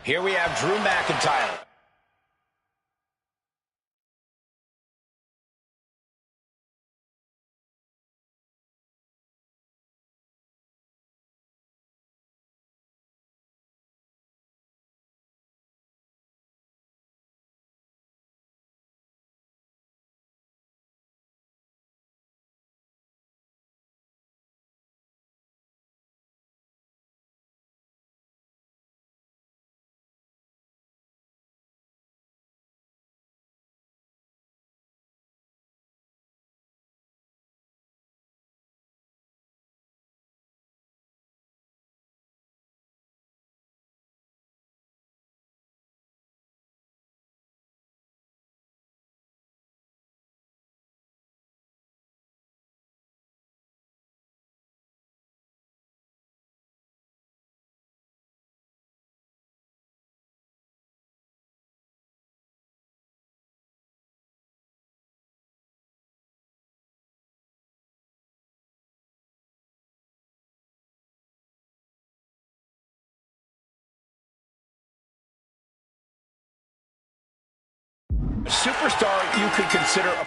Here we have Drew McIntyre. A superstar you could consider a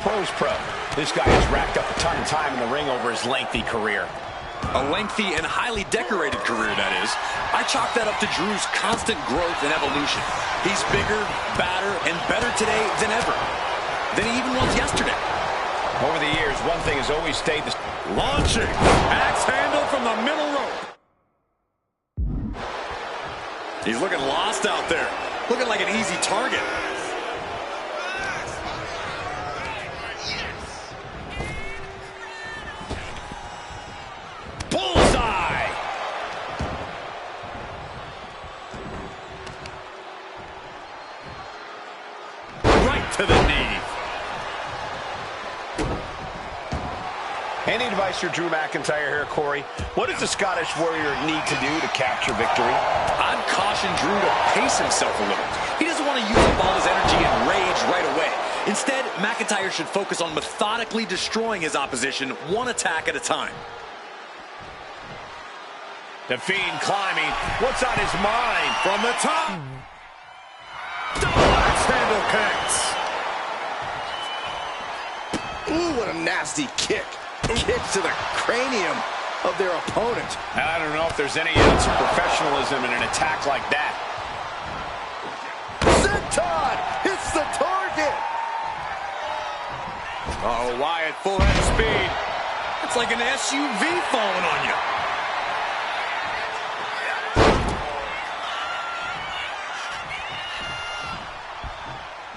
pro's pro. This guy has racked up a ton of time in the ring over his lengthy career. A lengthy and highly decorated career, that is. I chalk that up to Drew's constant growth and evolution. He's bigger, badder, and better today than ever. Than he even was yesterday. Over the years, one thing has always stayed the same. Launching. Axe handle from the middle rope. He's looking lost out there. Looking like an easy target. Bullseye! Right to the knee. Any advice for Drew McIntyre here, Corey? What does the Scottish Warrior need to do to capture victory? I'd caution Drew to pace himself a little. He doesn't want to use up all his energy and rage right away. Instead, McIntyre should focus on methodically destroying his opposition one attack at a time. The Fiend climbing. What's on his mind? From the top. Double axe handle connects. Ooh, what a nasty kick. Kick to the cranium of their opponent. I don't know if there's any ounce of professionalism in an attack like that. Senton hits the target. Oh, Wyatt, full head of speed. It's like an SUV falling on you.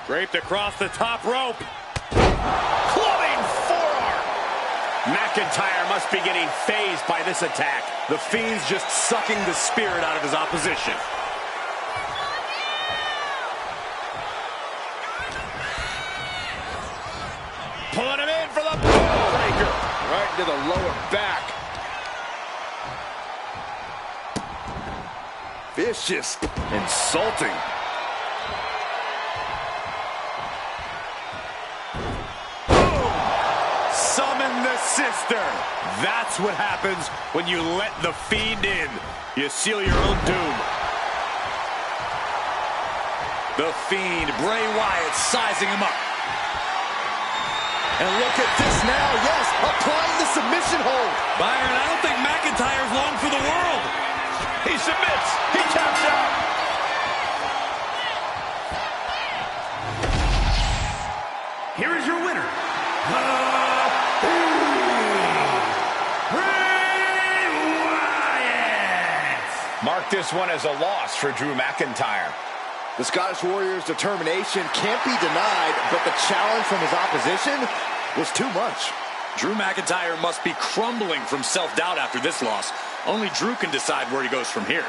Draped across the top rope. Clubbing forearm. McIntyre must be getting phased by this attack. The Fiend's just sucking the spirit out of his opposition. Pulling him in for the breaker. Right into the lower back. Vicious. Insulting. Summon the sister. That's what happens when you let the Fiend in. You seal your own doom. The Fiend, Bray Wyatt, sizing him up. And look at this now, yes, applying the submission hold. Byron, I don't think McIntyre's long for the world. He submits. He taps out. Here is your winner, Bray Wyatt. Mark this one as a loss for Drew McIntyre. The Scottish Warrior's determination can't be denied, but the challenge from his opposition was too much. Drew McIntyre must be crumbling from self-doubt after this loss. Only Drew can decide where he goes from here.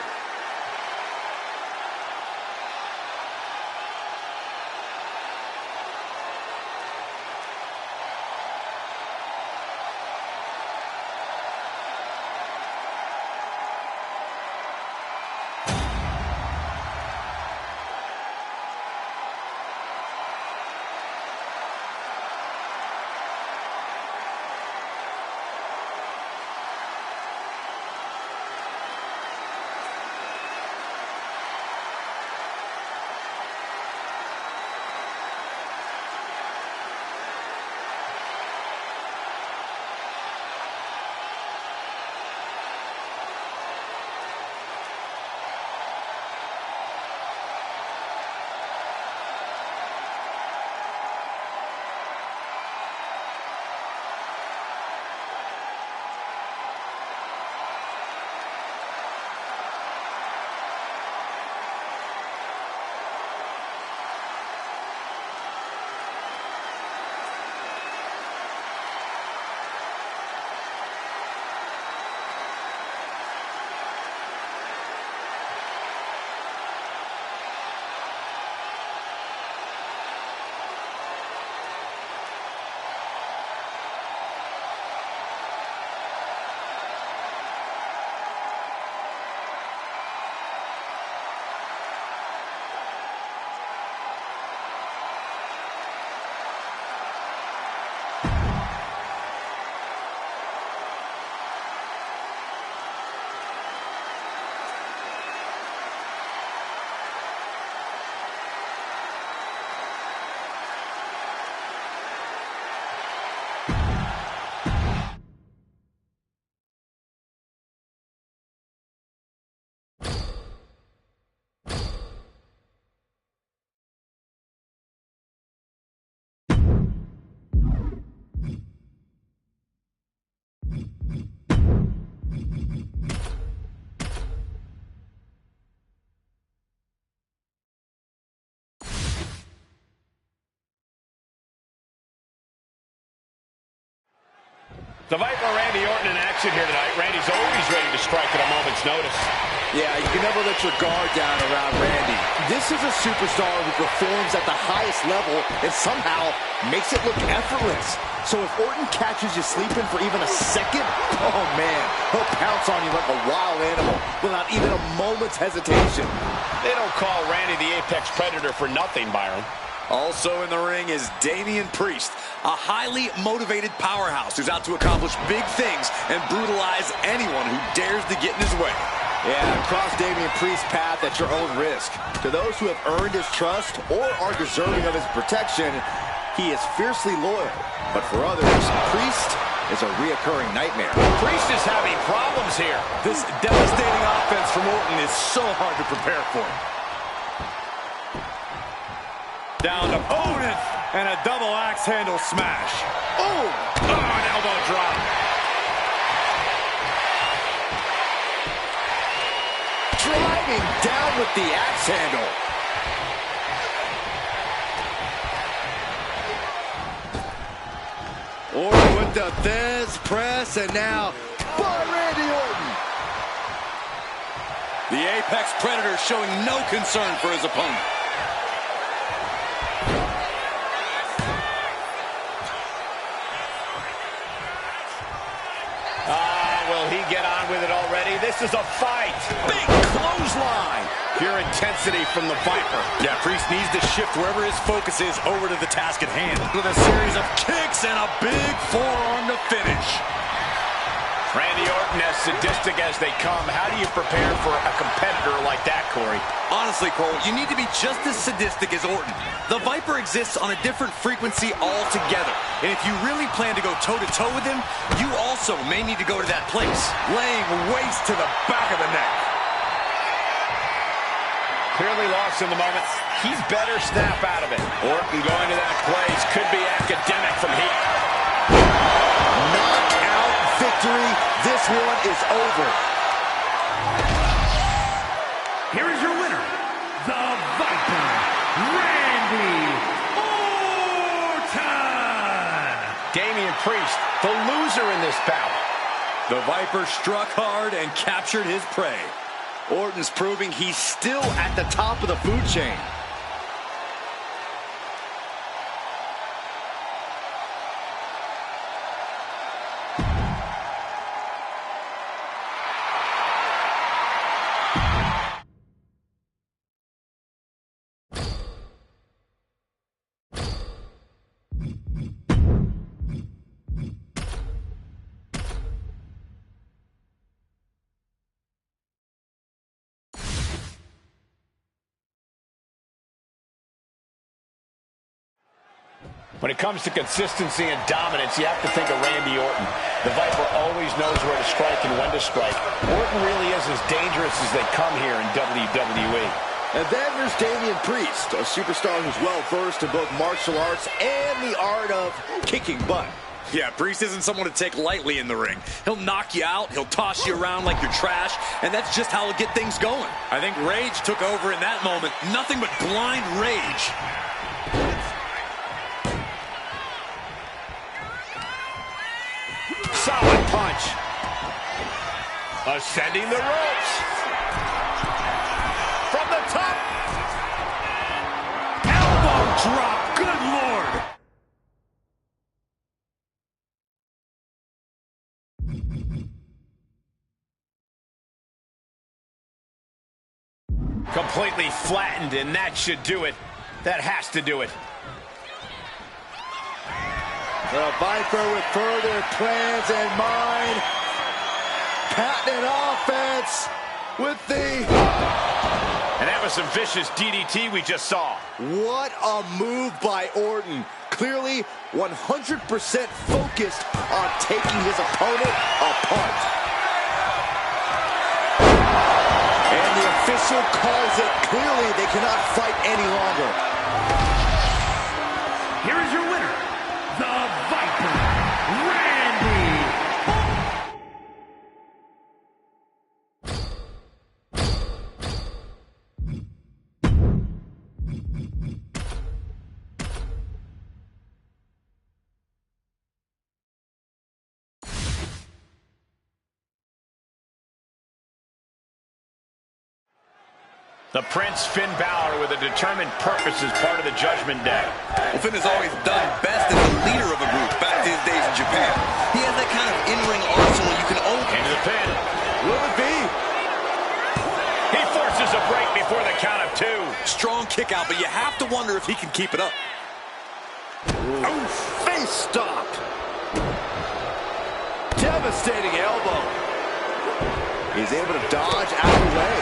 The Viper, Randy Orton in action here tonight. Randy's always ready to strike at a moment's notice. Yeah, you can never let your guard down around Randy. This is a superstar who performs at the highest level and somehow makes it look effortless. So if Orton catches you sleeping for even a second, oh man, he'll pounce on you like a wild animal without even a moment's hesitation. They don't call Randy the Apex Predator for nothing, Byron. Also in the ring is Damian Priest, a highly motivated powerhouse who's out to accomplish big things and brutalize anyone who dares to get in his way. Yeah, cross Damian Priest's path at your own risk. To those who have earned his trust or are deserving of his protection, he is fiercely loyal. But for others, Priest is a reoccurring nightmare. Priest is having problems here. This devastating offense from Orton is so hard to prepare for. Down to opponent and a double axe handle smash. Oh, an elbow drop. Driving down with the axe handle. Orton with the Thesz press, and now by Randy Orton. The Apex Predator showing no concern for his opponent. Will he get on with it already? This is a fight. Big clothesline. Pure intensity from the Viper. Yeah, Priest needs to shift wherever his focus is over to the task at hand. With a series of kicks and a big forearm to finish. Randy Orton, as sadistic as they come, how do you prepare for a competitor like that, Corey? Honestly, Cole, you need to be just as sadistic as Orton. The Viper exists on a different frequency altogether. And if you really plan to go toe-to-toe with him, you also may need to go to that place, laying waste to the back of the neck. Clearly lost in the moment. He's better snap out of it. Orton going to that place could be academic from heat. Knockout victory. This one is over. Here is your winner, the Viper, Randy Orton. Damian Priest, the loser in this bout. The Viper struck hard and captured his prey. Orton's proving he's still at the top of the food chain. When it comes to consistency and dominance, you have to think of Randy Orton. The Viper always knows where to strike and when to strike. Orton really is as dangerous as they come here in WWE. And then there's Damian Priest, a superstar who's well-versed in both martial arts and the art of kicking butt. Yeah, Priest isn't someone to take lightly in the ring. He'll knock you out, he'll toss you around like you're trash, and that's just how he'll get things going. I think rage took over in that moment. Nothing but blind rage. Solid punch. Ascending the ropes. From the top. Elbow drop, good Lord. Completely flattened, and that should do it. That has to do it. The Viper with further plans in mind. Patented offense with the... And that was some vicious DDT we just saw. What a move by Orton. Clearly 100% focused on taking his opponent apart. And the official calls it. Clearly they cannot fight any longer. Here is your winner, the Viper, Randy The Prince, Finn Balor, with a determined purpose as part of the Judgment Day. Well, Finn has always done best as the leader of a group back to his days in Japan. He has that kind of in-ring arsenal you can own. Into the pin. Will it be? He forces a break before the count of 2. Strong kick out, but you have to wonder if he can keep it up. Oh, face stop. Devastating elbow. He's able to dodge out of the way.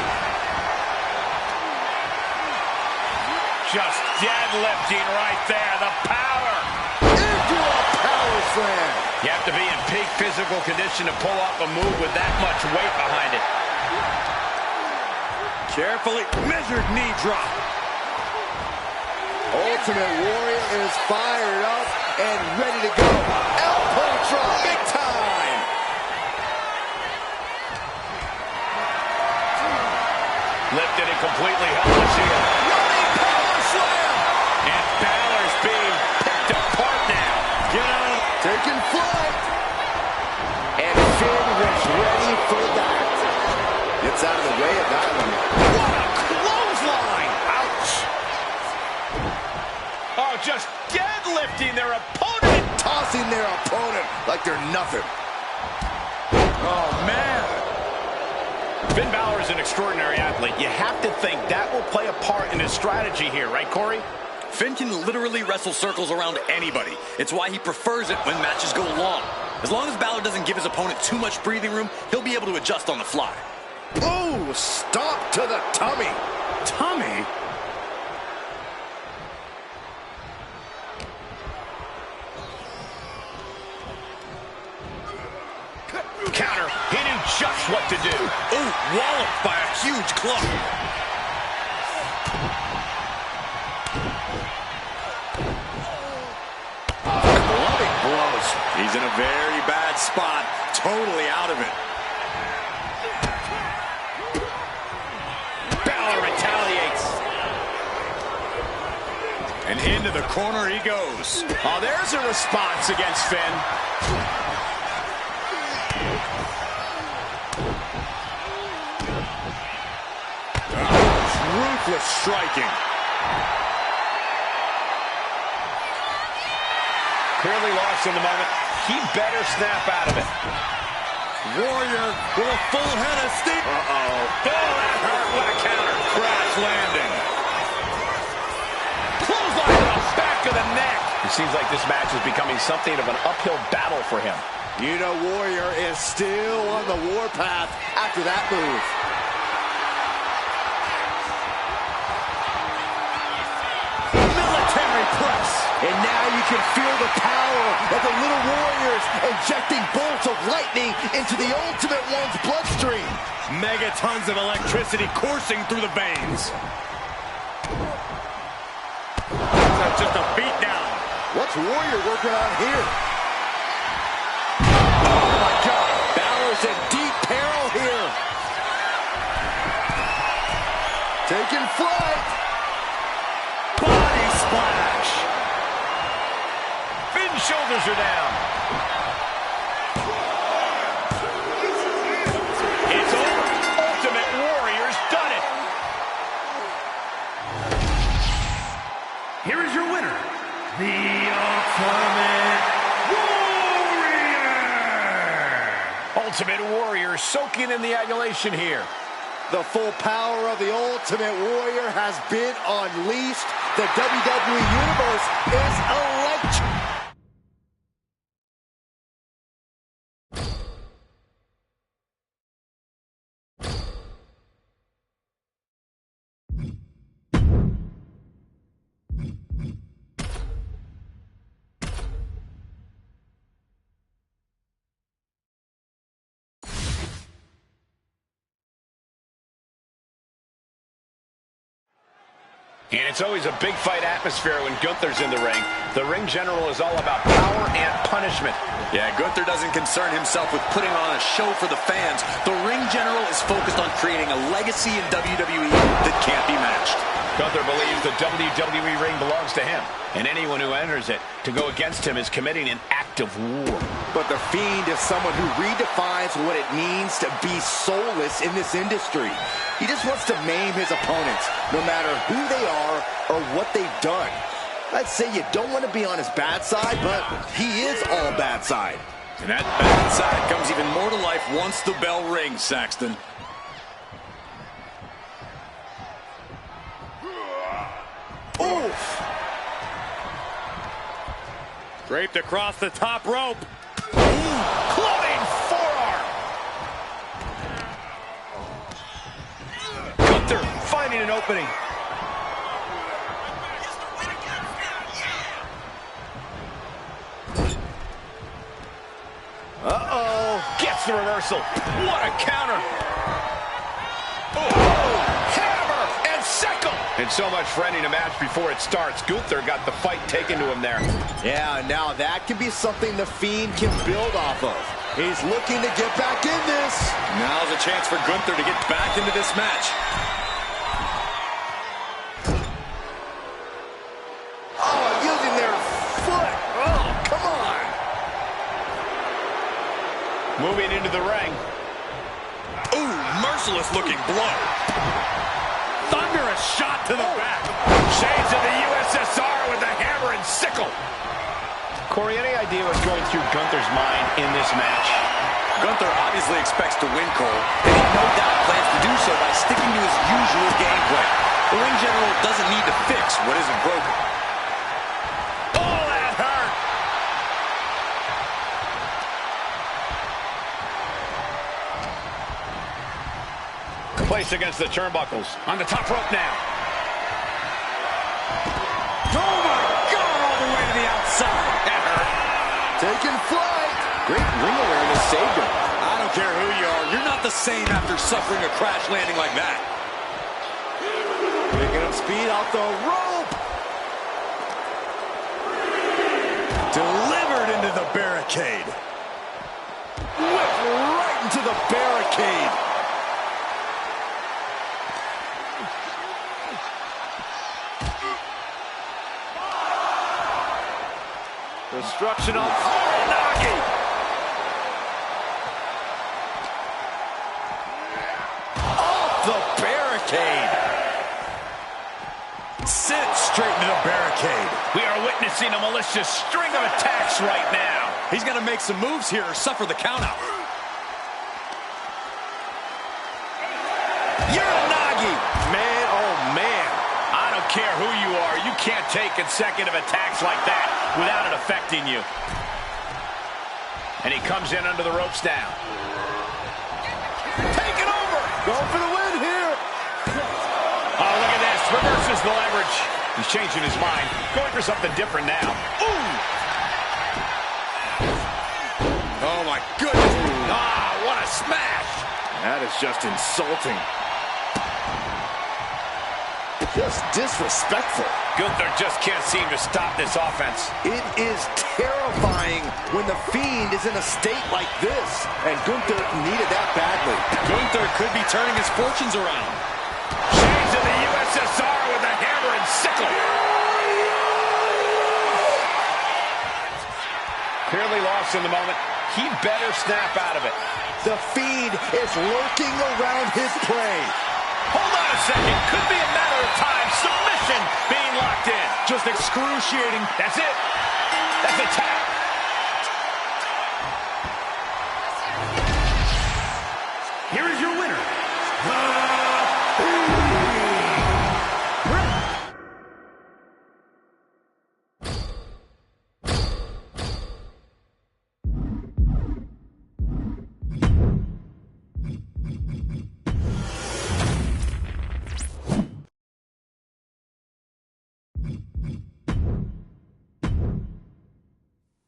Just deadlifting right there. The power. Into a power slam. You have to be in peak physical condition to pull off a move with that much weight behind it. Carefully measured knee drop. Ultimate Warrior is fired up and ready to go. Elbow drop. Big time. Lifted and completely helpless here. Running power slam. And Balor's being picked apart now. Get out. Taking flight. And Finn was ready for that. Gets out of the way of that one. What a clothesline. Ouch. Oh, just deadlifting their opponent. Tossing their opponent like they're nothing. Oh, man. Finn Balor is an extraordinary athlete. You have to think that will play a part in his strategy here, right, Corey? Finn can literally wrestle circles around anybody. It's why he prefers it when matches go long. As long as Balor doesn't give his opponent too much breathing room, he'll be able to adjust on the fly. Oh, stop to the tummy. Tommy? Counter. He knew just what to do. Ooh, walloped by a huge club. Clubbing blows. He's in a very bad spot, totally out of it. Balor retaliates. And into the corner he goes. Oh, there's a response against Finn. Ruthless striking. Clearly lost in the moment. He better snap out of it. Warrior with a full head of steam. Uh-oh. Oh, that hurt. What a counter. Crash landing. Clothesline to the back of the neck. It seems like this match is becoming something of an uphill battle for him. You know Warrior is still on the warpath after that move. Military press. And now you can feel the power of the Little Warriors injecting bolts of lightning into the Ultimate One's bloodstream. Megatons of electricity coursing through the veins. That's just a beatdown. What's Warrior working on here? Oh my God. Balor's in deep peril here. Taking flight. Body splash. Finn's shoulders are down. It's over. Ultimate Warrior's done it. Here is your winner, the Ultimate Warrior! Ultimate Warrior soaking in the adulation here. The full power of the Ultimate Warrior has been unleashed. The WWE Universe is electric. And it's always a big fight atmosphere when Gunther's in the ring. The ring general is all about power and punishment. Yeah, Gunther doesn't concern himself with putting on a show for the fans. The ring general is is focused on creating a legacy in WWE that can't be matched. Gunther believes the WWE ring belongs to him, and anyone who enters it to go against him is committing an act of war. But the Fiend is someone who redefines what it means to be soulless in this industry. He just wants to maim his opponents, no matter who they are or what they've done. I'd say you don't want to be on his bad side, but he is all bad side. And that bad side comes even more to life once the bell rings, Saxton. Oof! Draped across the top rope. Clubbing forearm. Gunther finding an opening. Uh-oh. Gets the reversal. What a counter. Oh, hammer and sickle. And so much for ending a match before it starts. Gunther got the fight taken to him there. Yeah, now that can be something the Fiend can build off of. He's looking to get back in this. Now's a chance for Gunther to get back into this match. Oh, using their foot. Oh, come on. Moving into the ring. Ooh, merciless looking blow. Thunderous shot to the back. Shades of the USSR with the hammer and sickle. Corey, any idea what's going through Gunther's mind in this match? Gunther obviously expects to win, Cole, and he no doubt plans to do so by sticking to his usual gameplay. The ring general doesn't need to fix what isn't broken. Oh, that hurt. Placed against the turnbuckles. On the top rope now. Oh my God, all the way to the outside. That hurt. Taking flight. Great ring awareness saved him. I don't care who you are, you're not the same after suffering a crash landing like that. Picking up speed off the rope. Delivered into the barricade. Whipped right into the barricade. Destruction on Nagi. Off the barricade. Sent straight into the barricade. We are witnessing a malicious string of attacks right now. He's got to make some moves here or suffer the countout. Uranagi. Man, oh man. I don't care who you are. You can't take consecutive attacks like that without it affecting you. And he comes in under the ropes now. Taking over. Going for the win here. Oh, look at this. Reverses the leverage. He's changing his mind. Going for something different now. Ooh. Oh, my goodness. Ah, what a smash. That is just insulting. Just disrespectful. Gunther just can't seem to stop this offense. It is terrifying when the Fiend is in a state like this. And Gunther needed that badly. Gunther could be turning his fortunes around. Shades of the USSR with the hammer and sickle. Clearly lost in the moment. He better snap out of it. The Fiend is lurking around his prey. Hold on a second. Could be a matter of time. Submission being locked in. Just excruciating. That's it. That's a tap. Here is your winner.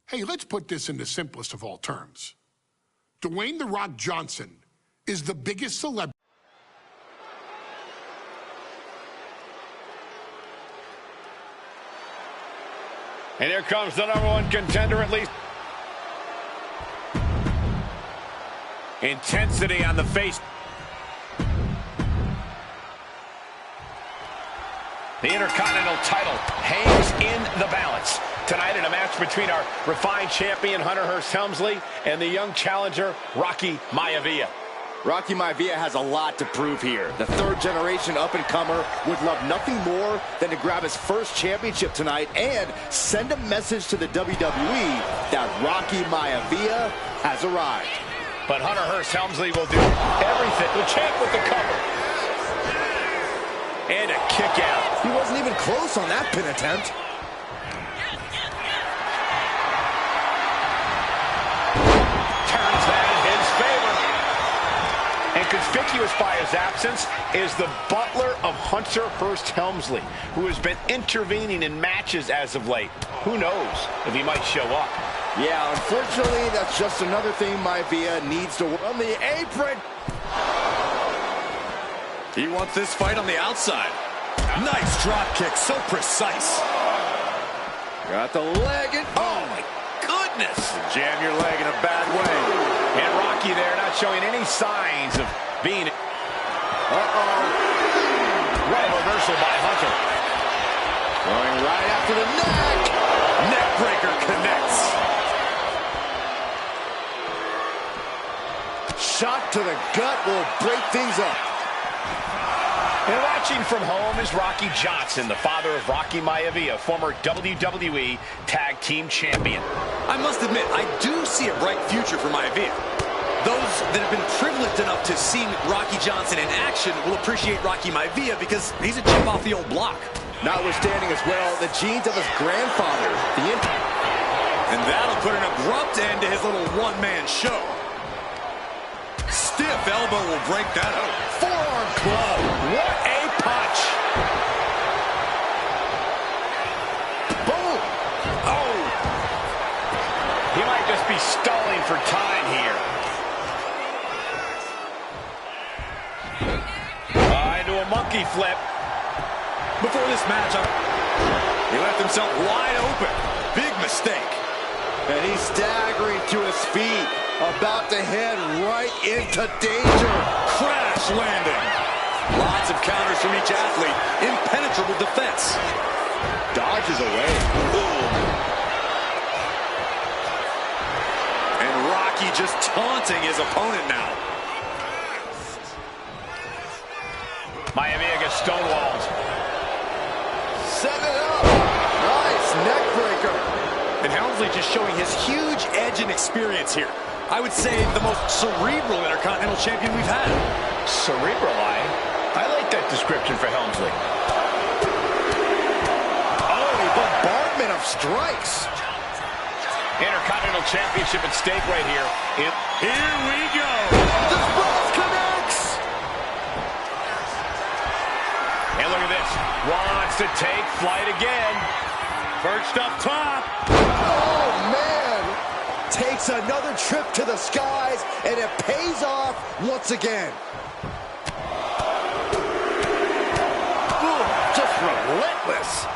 Hey, let's put this in the simplest of all terms. Dwayne "The Rock" Johnson is the biggest celebrity. And here comes the #1 contender, at least. Intensity on the face. The Intercontinental title hangs in the balance. Tonight in a match between our refined champion, Hunter Hearst Helmsley, and the young challenger, Rocky Maivia. Rocky Maivia has a lot to prove here. The third-generation up-and-comer would love nothing more than to grab his first championship tonight and send a message to the WWE that Rocky Maivia has arrived. But Hunter Hearst Helmsley will do everything. The champ with the cover. And a kick out. He wasn't even close on that pin attempt. Turns that in his favor. And conspicuous by his absence is the butler of Hunter Hearst Helmsley, who has been intervening in matches as of late. Who knows if he might show up. Yeah, unfortunately, that's just another thing Maivia needs to work on the apron. He wants this fight on the outside. Nice drop kick, so precise. Got the leg and Oh my goodness! Jam your leg in a bad way. And Rocky there not showing any signs of being... What a reversal by Hunter. going right after the neck. Neck breaker connects. Shot to the gut will break things up. And watching from home is Rocky Johnson, the father of Rocky Maivia, former WWE Tag Team Champion. I must admit, I do see a bright future for Maivia. Those that have been privileged enough to see Rocky Johnson in action will appreciate Rocky Maivia because he's a chip off the old block. Notwithstanding as well, the genes of his grandfather. And that'll put an abrupt end to his little one-man show. Stiff elbow will break that out. Forearm club. What a punch! Boom. Oh! He might just be stalling for time here. Into a monkey flip. Before this matchup, he left himself wide open. Big mistake. And he's staggering to his feet, about to head right into danger. Crash landing. Lots of counters from each athlete. Impenetrable defense. Dodges away. And Rocky just taunting his opponent now. Maivia gets stonewalled. Set it up. Nice neck breaker. And Helmsley just showing his huge edge and experience here. I would say the most cerebral Intercontinental Champion we've had. Cerebral, I like that description for Helmsley. Oh, bombardment of strikes. Intercontinental Championship at stake right here. Here we go. The cross connects. And look at this. Wants to take flight again. Perched up top. Oh, man. Takes another trip to the skies, and it pays off once again. Ooh, just relentless.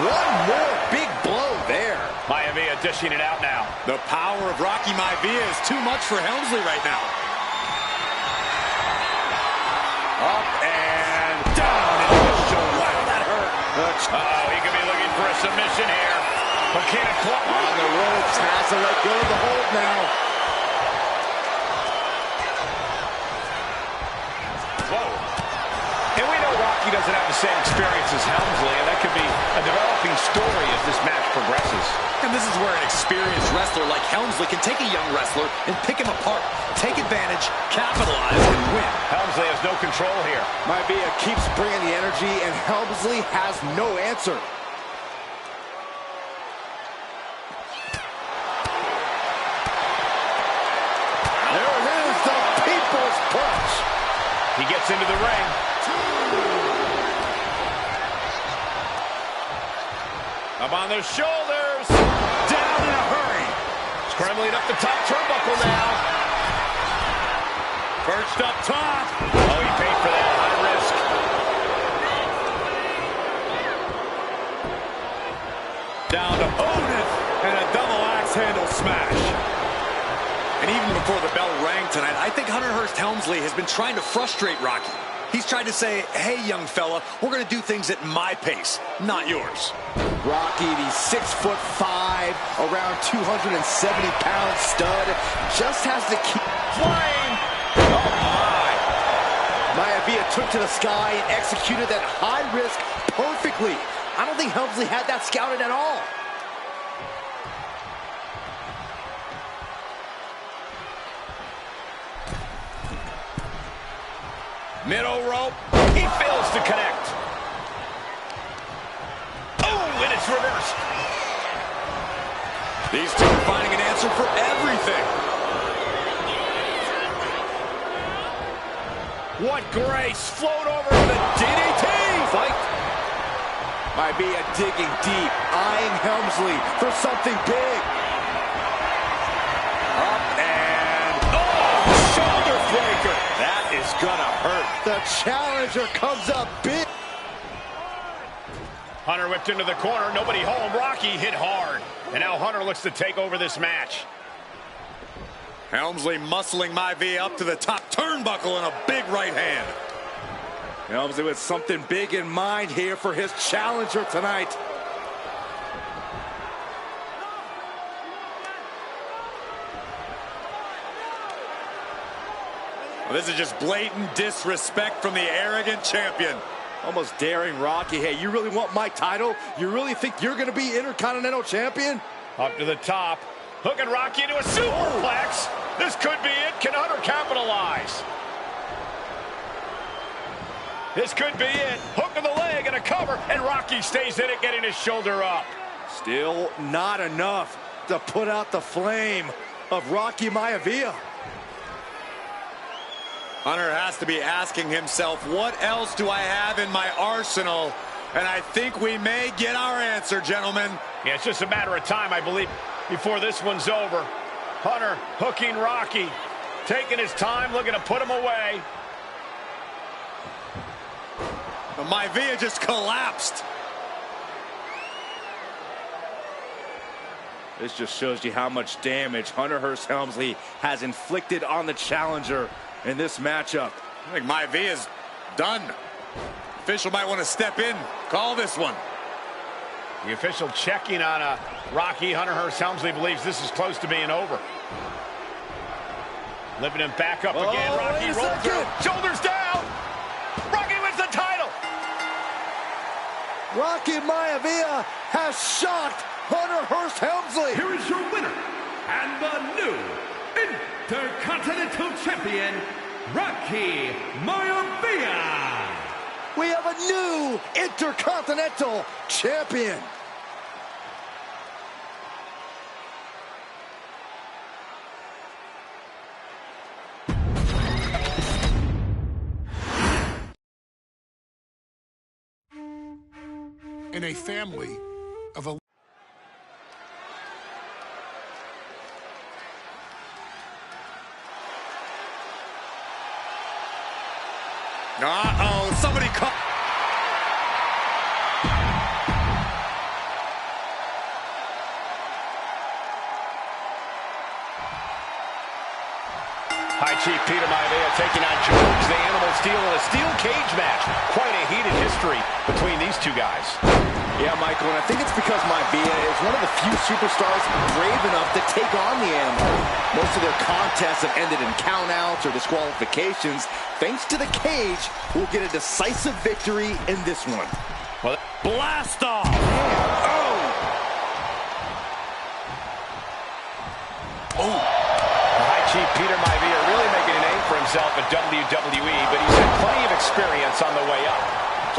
One more big blow there. Maivia dishing it out now. The power of Rocky Maivia is too much for Helmsley right now. Up and down into the shoulder. That hurt. Uh-oh, he could be looking for a submission here. But can it club? On the ropes, has to let go of the hold now. Whoa. And we know Rocky doesn't have the same experience as Helmsley, and that could be a developing story as this match progresses. And this is where an experienced wrestler like Helmsley can take a young wrestler and pick him apart, take advantage, capitalize, and win. Helmsley has no control here. Maivia keeps bringing the energy, and Helmsley has no answer. There it is, the People's Punch. He gets into the ring. Up on their shoulders. Down in a hurry. Scrambling up the top turnbuckle now. Perched up top. Oh, he paid for that. High risk. Down to Otis and a double axe handle smash. And even before the bell rang tonight, I think Hunter Hearst Helmsley has been trying to frustrate Rocky. He's tried to say, hey, young fella, we're going to do things at my pace, not yours. Rocky, the 6'5", around 270-pound stud, just has to keep Flying. Oh, my. Maivia took to the sky and executed that high risk perfectly. I don't think Helmsley had that scouted at all. Middle rope. He fails to connect. Oh, and it's reversed. These two are finding an answer for everything. What grace. Float over the DDT. Fight. Maivia digging deep, eyeing Helmsley for something big. Up and... Oh, shoulder breaker. That is gonna hurt. The challenger comes up big. Hunter whipped into the corner. Nobody home. Rocky hit hard. And now Hunter looks to take over this match. Helmsley muscling Maivia up to the top turnbuckle in a big right hand. Helmsley with something big in mind here for his challenger tonight. Well, this is just blatant disrespect from the arrogant champion. Almost daring Rocky. Hey, you really want my title? You really think you're going to be Intercontinental Champion? Up to the top. Hooking Rocky into a superplex. This could be it. Can Hunter capitalize? This could be it. Hook of the leg and a cover. And Rocky stays in it, getting his shoulder up. Still not enough to put out the flame of Rocky Maivia. Hunter has to be asking himself, what else do I have in my arsenal? And I think we may get our answer, gentlemen. Yeah, it's just a matter of time, I believe, before this one's over. Hunter hooking Rocky, taking his time, looking to put him away. Maivia just collapsed. This just shows you how much damage Hunter Hearst Helmsley has inflicted on the challenger in this matchup. I think Maivia's done. Official might want to step in, call this one. The official checking on Rocky. Hunter Hearst Helmsley believes this is close to being over. Lifting him back up again. Rocky rolls through. Shoulders down. Rocky wins the title. Rocky Maivia has shocked Hunter Hearst Helmsley. Here is your winner and the new Intercontinental Champion, Rocky Maivia. We have a new Intercontinental Champion. In a family of a Uh-oh, somebody call. High Chief Peter Maivia taking on George the Animal Steel in a steel cage match. Quite a heated history between these two guys. Yeah, Michael, and I think it's because Maivia is one of the few superstars brave enough to take on the Animal. Most of their contests have ended in countouts or disqualifications. Thanks to the cage, we'll get a decisive victory in this one. Well, blast off! Chief Peter Maivia really making a name for himself at WWE, but he's had plenty of experience on the way up.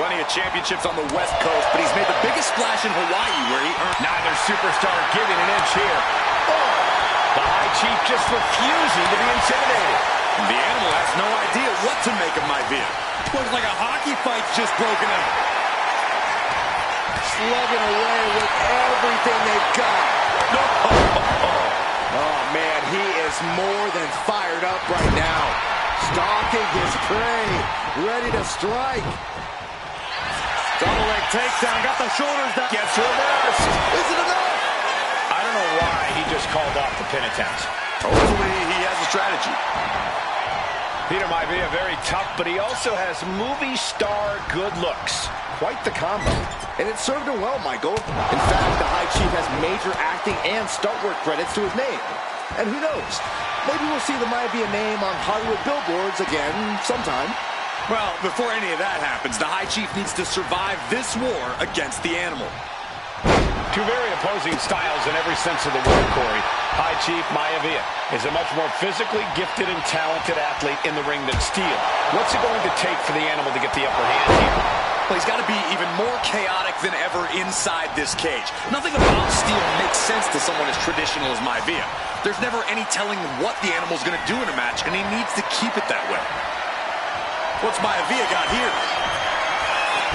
Plenty of championships on the West Coast, but he's made the biggest splash in Hawaii where he earned... Neither superstar giving an inch here. Oh, the High Chief just refusing to be intimidated. The Animal has no idea what to make of Maivia. Looks like a hockey fight's just broken out. Slugging away with everything they've got. Oh, man, he is more than fired up right now. Stalking his prey, ready to strike. Double leg takedown, got the shoulders down. Gets reversed. Is it enough? I don't know why he just called off the pin attempt. Hopefully he has a strategy. Peter Maivia, very tough, but he also has movie star good looks. Quite the combo. And it served him well, Michael. In fact, the High Chief has major acting and stunt work credits to his name. And who knows? Maybe we'll see the Maivia name on Hollywood billboards again sometime. Well, before any of that happens, the High Chief needs to survive this war against the animal. Two very opposing styles in every sense of the word, Corey. High Chief Maivia is a much more physically gifted and talented athlete in the ring than Steel. What's it going to take for the animal to get the upper hand here? Well, he's got to be even more chaotic than ever inside this cage. Nothing about Steel makes sense to someone as traditional as Maivia. There's never any telling what the animal's going to do in a match, and he needs to keep it that way. What's Maivia got here?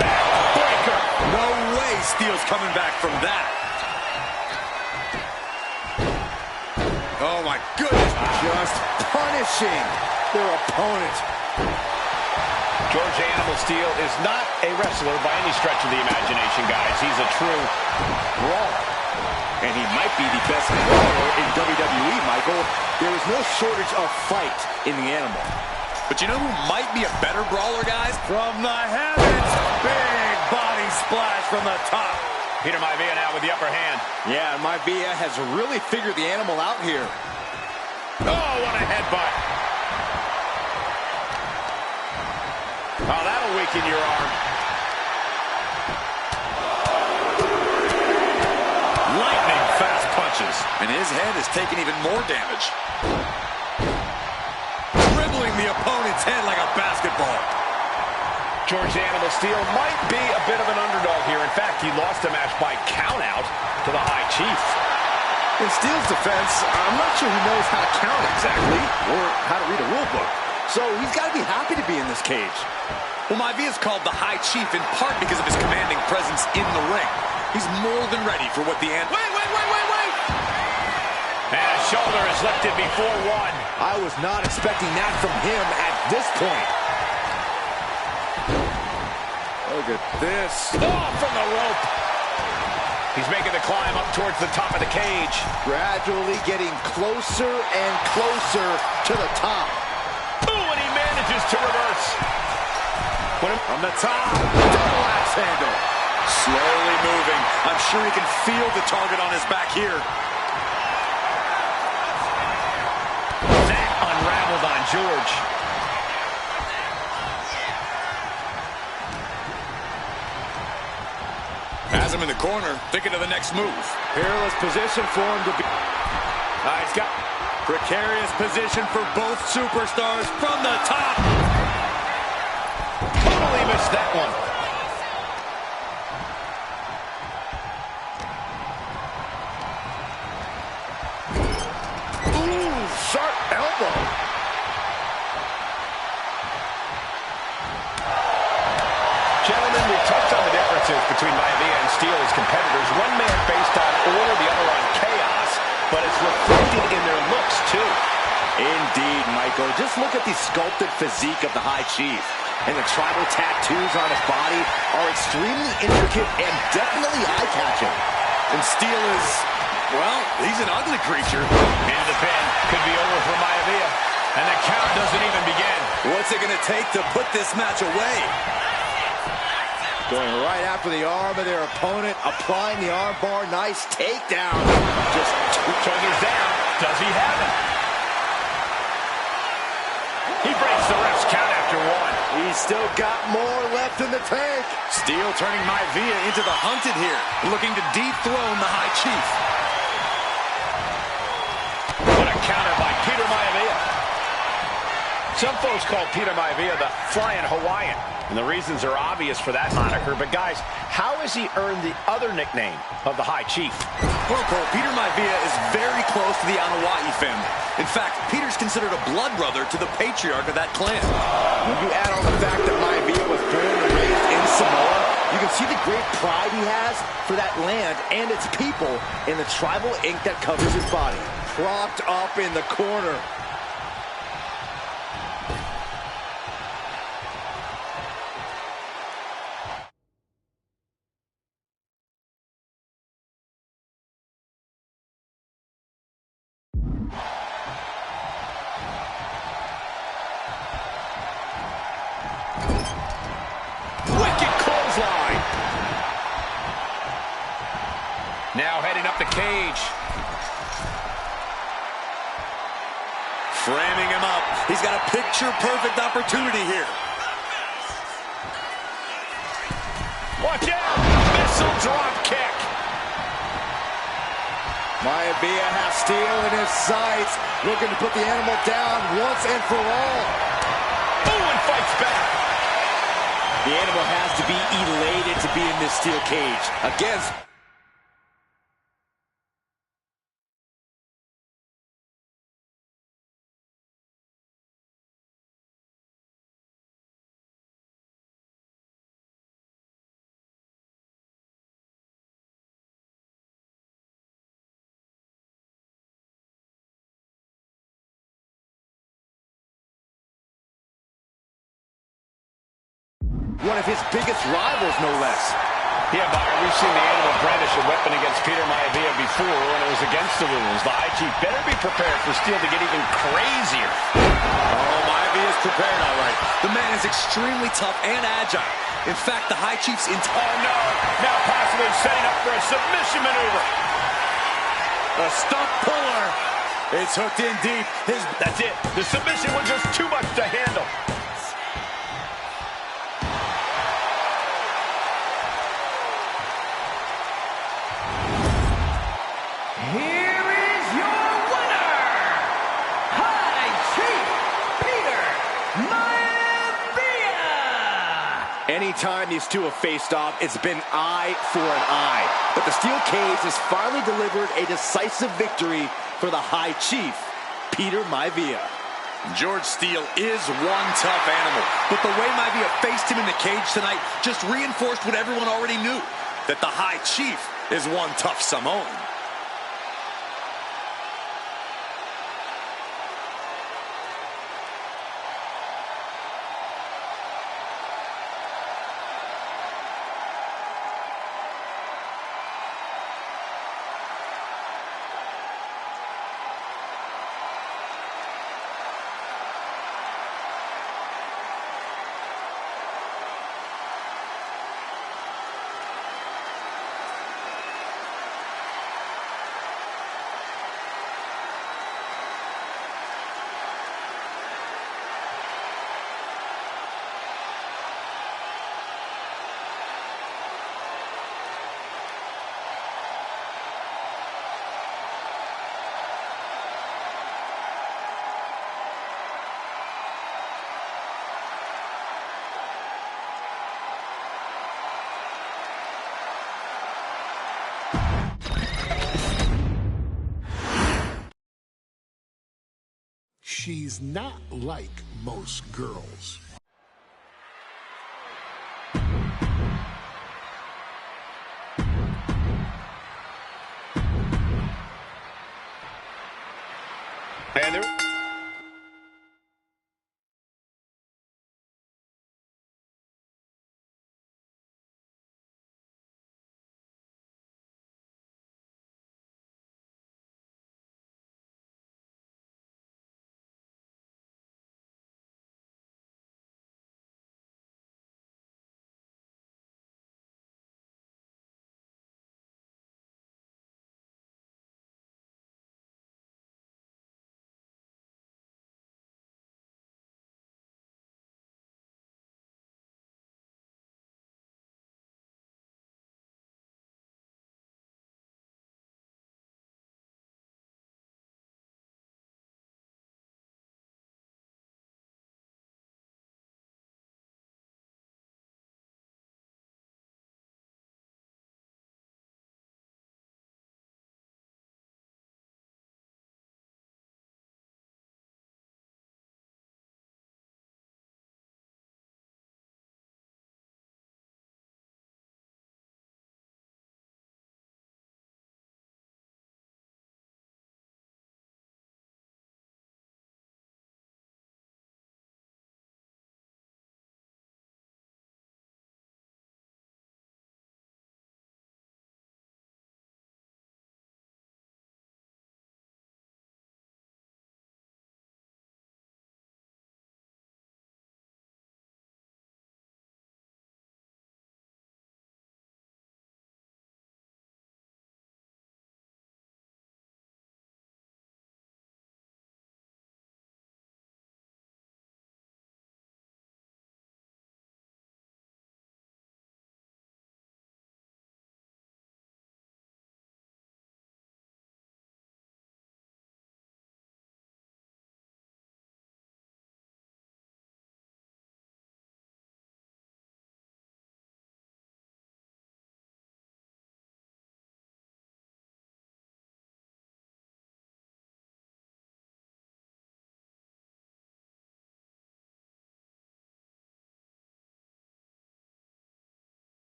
Backbreaker! No way Steel's coming back from that. Oh, my goodness. Just punishing their opponent. George Animal Steel is not a wrestler by any stretch of the imagination, guys. He's a true brawler. And he might be the best brawler in WWE, Michael. There is no shortage of fight in the animal. But you know who might be a better brawler, guys? From the heavens, big body splash from the top. Peter Maivia now with the upper hand. Yeah, Maivia has really figured the animal out here. Oh, what a headbutt. Oh, that'll weaken your arm. Lightning fast punches. And his head is taking even more damage. Dribbling the opponent's head like a basketball. George Animal Steel might be a bit of an underdog here. In fact, he lost a match by countout to the High Chief. In Steel's defense, I'm not sure he knows how to count exactly or how to read a rule book. So he's got to be happy to be in this cage. Well, Maivia's called the High Chief in part because of his commanding presence in the ring. He's more than ready for what the end... Wait! And a shoulder is lifted before one. I was not expecting that from him at this point. Look at this. Oh, from the rope. He's making the climb up towards the top of the cage. Gradually getting closer and closer to the top. Ooh, and he manages to reverse. On the top, double axe handle. Slowly moving. I'm sure he can feel the target on his back here. That unraveled on George. Has him in the corner, thinking of the next move. Peerless position for him to be. He's got precarious position for both superstars from the top. Totally missed that one. Ooh, sharp elbow. Gentlemen, we touched on the differences between Maivia and Steel as competitors. One man based on order, the other on chaos, but it's reflected in their looks, too. Indeed, Michael. Just look at the sculpted physique of the High Chief. And the tribal tattoos on his body are extremely intricate and definitely eye-catching. And Steel is, well, he's an ugly creature. Into the pin. Could be over for Maivia. And the count doesn't even begin. What's it going to take to put this match away? Going right after the arm of their opponent, applying the arm bar. Nice takedown. Just 2 shoulders down. Does he have it? He breaks the ref's count after 1. He's still got more left in the tank. Steel turning Maivia into the hunted here, looking to dethrone the High Chief. What a counter by Peter Maivia. Some folks call Peter Maivia the Flying Hawaiian, and the reasons are obvious for that moniker. But guys, how has he earned the other nickname of the High Chief? Well, Cole, Peter Maivia is very close to the Anoa'i family. In fact, Peter's considered a blood brother to the patriarch of that clan. When you add on the fact that Maivia was born and raised in Samoa, you can see the great pride he has for that land and its people in the tribal ink that covers his body. Propped up in the corner. up the cage. Framing him up. He's got a picture-perfect opportunity here. Watch out! Missile drop kick. Maivia has steel in his sights, looking to put the animal down once and for all. Ooh, and fights back. The animal has to be elated to be in this steel cage against... one of his biggest rivals, no less. Yeah, Byron, we've seen the animal brandish a weapon against Peter Maivia before when it was against the rules. The High Chief better be prepared for Steel to get even crazier. Oh, Maivia is prepared, all right. The man is extremely tough and agile. In fact, the High Chief's entire... Oh, no. Now possibly setting up for a submission maneuver. A stump puller. It's hooked in deep. That's it. The submission was just too much to handle. Here is your winner, High Chief Peter Maivia. Anytime these two have faced off, it's been eye for an eye. But the steel cage has finally delivered a decisive victory for the High Chief, Peter Maivia. George Steele is one tough animal, but the way Maivia faced him in the cage tonight just reinforced what everyone already knew, that the High Chief is one tough Samoan. She's not like most girls. And there...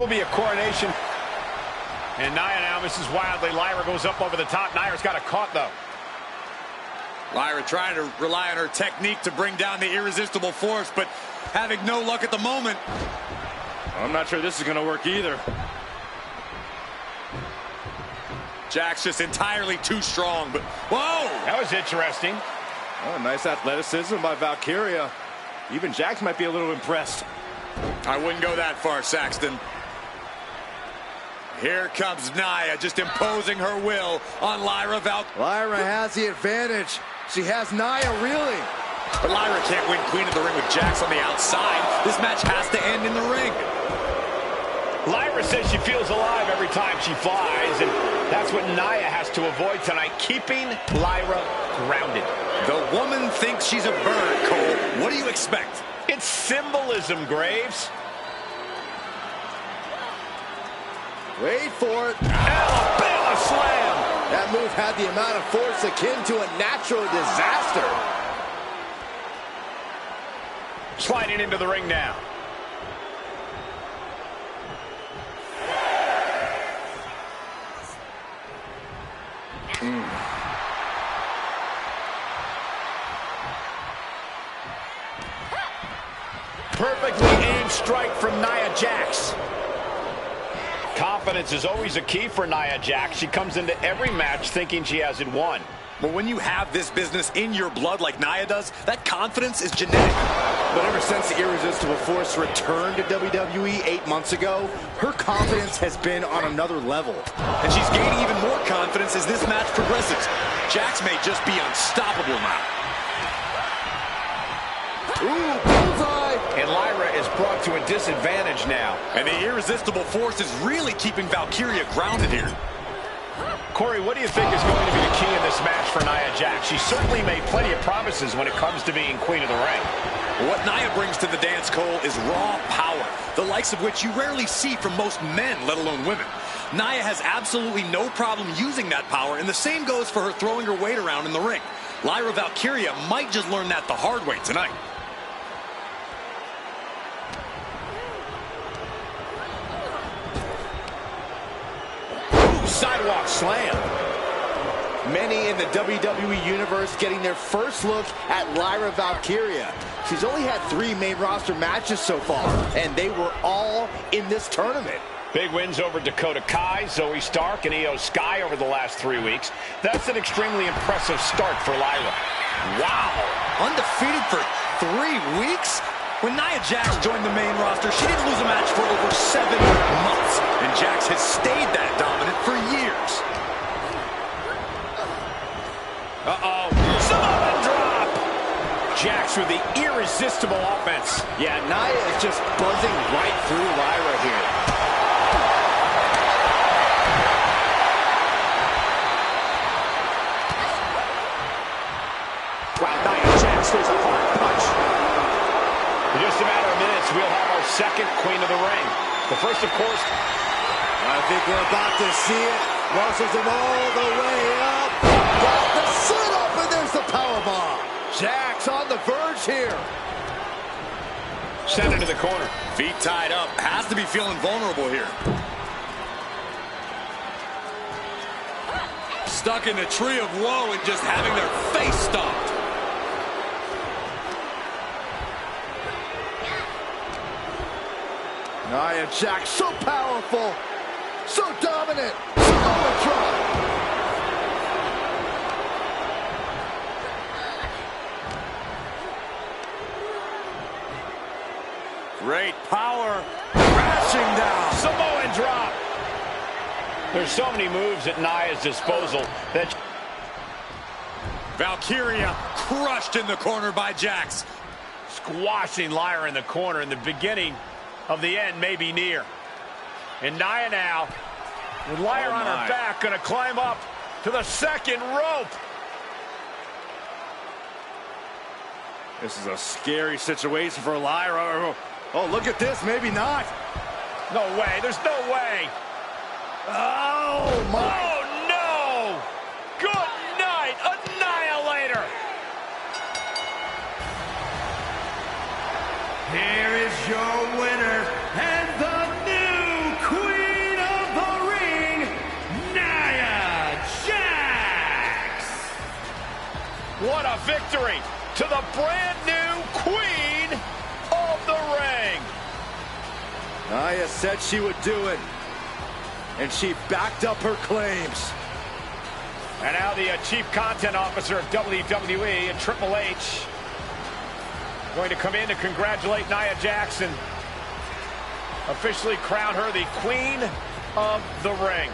Will be a coronation. And Nia now misses wildly. Lyra goes up over the top. Nia's got a caught, though. Lyra trying to rely on her technique to bring down the irresistible force, but having no luck at the moment. I'm not sure this is going to work either. Jax just entirely too strong, but whoa! That was interesting. Oh, nice athleticism by Valkyria. Even Jax might be a little impressed. I wouldn't go that far, Saxton. Here comes Nia, just imposing her will on Lyra Valkyria. Lyra has the advantage. She has Nia reeling. But Lyra can't win Queen of the Ring with Jax on the outside. This match has to end in the ring. Lyra says she feels alive every time she flies, and that's what Nia has to avoid tonight, keeping Lyra grounded. The woman thinks she's a bird, Cole. What do you expect? It's symbolism, Graves. Wait for it. Alabama slam. That move had the amount of force akin to a natural disaster. Sliding into the ring now. Perfectly aimed strike from Nia Jax. Confidence is always a key for Nia Jax. She comes into every match thinking she has it won. But when you have this business in your blood like Nia does, that confidence is genetic. But ever since the Irresistible Force returned to WWE 8 months ago, her confidence has been on another level. And she's gaining even more confidence as this match progresses. Jax may just be unstoppable now. Ooh, bullseye! And Lyra is brought to a disadvantage now. And the Irresistible Force is really keeping Valkyria grounded here. Corey, what do you think is going to be the key in this match for Nia Jax? She certainly made plenty of promises when it comes to being Queen of the Ring. What Nia brings to the dance, Cole, is raw power, the likes of which you rarely see from most men, let alone women. Nia has absolutely no problem using that power, and the same goes for her throwing her weight around in the ring. Lyra Valkyria might just learn that the hard way tonight. Sidewalk slam. Many in the WWE Universe getting their first look at Lyra Valkyria. She's only had 3 main roster matches so far, and they were all in this tournament. Big wins over Dakota Kai, Zoe Stark, and Io Sky over the last 3 weeks. That's an extremely impressive start for Lyra. Wow! Undefeated for 3 weeks? When Nia Jax joined the main roster, she didn't lose a match for over 7 months. And Jax has stayed that dominant for years. Uh-oh. Samoan drop! Jax with the irresistible offense. Yeah, Nia is just buzzing right through Lyra here. Wow, Nia Jax throws a hard punch. In just a matter of minutes, we'll have our second Queen of the Ring. The first, of course... I think we're about to see it. Muscles him all the way up. Got the sit up, and there's the powerbomb. Jax on the verge here. Sent into the corner. Feet tied up. Has to be feeling vulnerable here. Stuck in the tree of woe and just having their face stomped. Nia Jax, so powerful, so dominant. Samoan drop. Great power. Crashing down. Samoan drop. There's so many moves at Nia's disposal that... Valkyria crushed in the corner by Jax. Squashing Lyra in the corner, and the beginning of the end may be near. And Nia now, with Lyra on her back, going to climb up to the second rope. This is a scary situation for Lyra. Oh, look at this. Maybe not. No way. There's no way. Oh, my. Oh, no. Good night, Annihilator. Here is your winner and the new victory to the brand new Queen of the Ring. Nia said she would do it, and she backed up her claims. And now the Chief Content Officer of WWE and Triple H going to come in to congratulate Nia Jackson. Officially crown her the Queen of the Ring.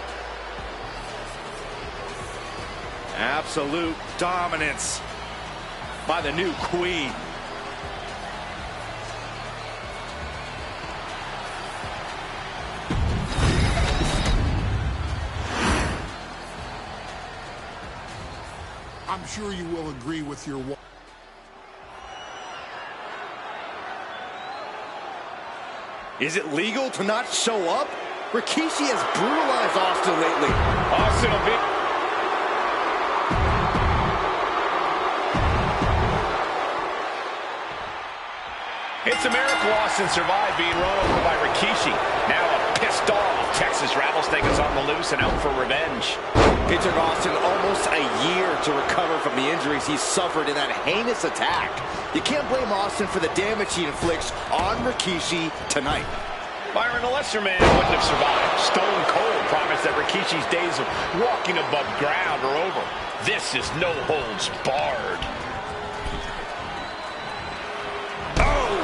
Absolute dominance by the new Queen. I'm sure you will agree with your wife. Is it legal to not show up? Rikishi has brutalized Austin lately. Austin will be... It's a miracle Austin survived being run over by Rikishi. Now a pissed off Texas Rattlesnake is on the loose and out for revenge. It took Austin almost a year to recover from the injuries he suffered in that heinous attack. You can't blame Austin for the damage he inflicts on Rikishi tonight. Byron, a lesser man wouldn't have survived. Stone Cold promised that Rikishi's days of walking above ground are over. This is no holds barred. Oh!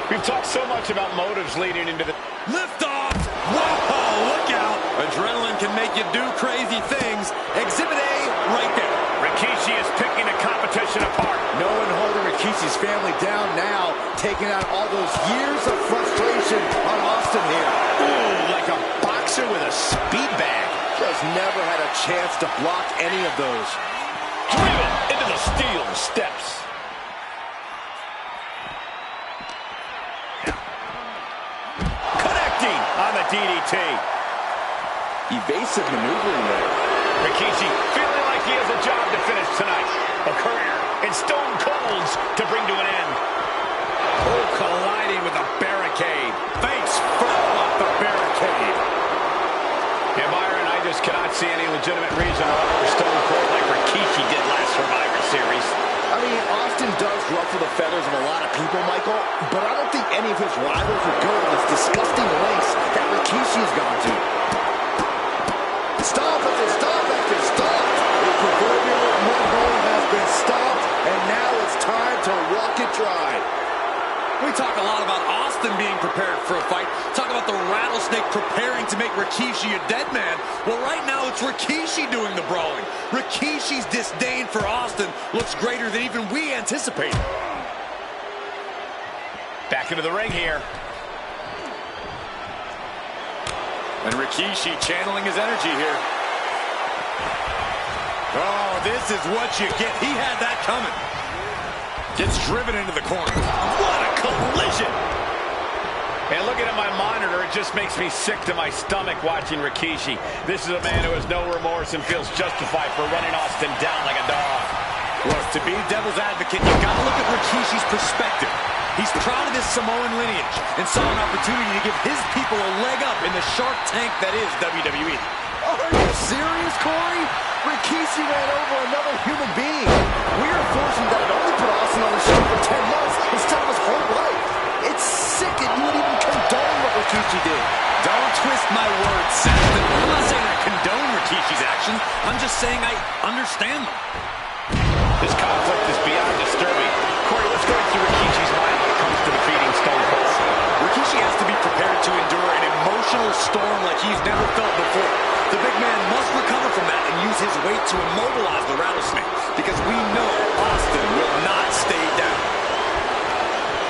We've talked so much about motives leading into the... Lift off! Whoa, look out! Adrenaline can make you do crazy things. Exhibit A, right there. Rikishi is picking the competition apart. No one holding Rikishi's family down now, taking out all those years of frustration on Austin here. Ooh, like a boxer with a speed bag. Just never had a chance to block any of those. Driven into the steel steps. Connecting on the DDT. Evasive maneuvering there. Rikishi feeling like he has a job to finish tonight. A career in Stone Cold's to bring to an end. Oh, colliding with a barricade. Face first off the barricade. And Byron, I just cannot see any legitimate reason to run over Stone Cold like Rikishi did last Survivor Series. I mean, Austin does ruffle the feathers of a lot of people, Michael, but I don't think any of his rivals would go to this disgusting lengths that Rikishi has gone to. Stomp after stomp after stomp. The proverbial mud hole has been stomped, and now it's time to walk it dry. We talk a lot about Austin being prepared for a fight. Talk about the Rattlesnake preparing to make Rikishi a dead man. Well, right now it's Rikishi doing the brawling. Rikishi's disdain for Austin looks greater than even we anticipated. Back into the ring here. And Rikishi channeling his energy here. Oh, this is what you get. He had that coming. Gets driven into the corner. What a collision! And looking at my monitor, it just makes me sick to my stomach watching Rikishi. This is a man who has no remorse and feels justified for running Austin down like a dog. Look, to be devil's advocate, you gotta look at Rikishi's perspective. He's proud of his Samoan lineage and saw an opportunity to give his people a leg up in the Shark Tank that is WWE. Are you serious, Corey? Rikishi ran over another human being. We're forcing that it only put Austin on the show for 10 months instead of his whole life. It's sick and you would even condone what Rikishi did. Don't twist my words, Saxton. I'm not saying I condone Rikishi's actions. I'm just saying I understand them. This conflict is beyond disturbing. Corey, let's go through Rikishi's mind when it comes to defeating Stone Cold. Rikishi has to be prepared to endure an emotional storm like he's never felt before. The big man must recover from that and use his weight to immobilize the Rattlesnake, because we know Austin will not stay down.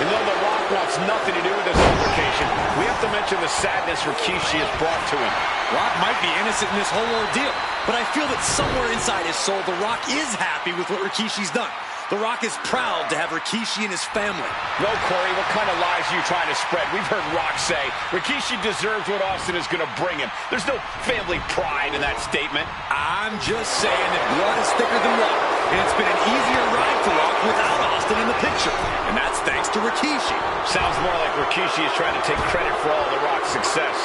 And though The Rock wants nothing to do with this altercation, we have to mention the sadness Rikishi has brought to him. Rock might be innocent in this whole ordeal, but I feel that somewhere inside his soul, The Rock is happy with what Rikishi's done. The Rock is proud to have Rikishi and his family. No, Corey, what kind of lies are you trying to spread? We've heard Rock say Rikishi deserves what Austin is going to bring him. There's no family pride in that statement. I'm just saying that blood is thicker than water, and it's been an easier ride for Rock without Austin in the picture, and that's thanks to Rikishi. Sounds more like Rikishi is trying to take credit for all the Rock's success.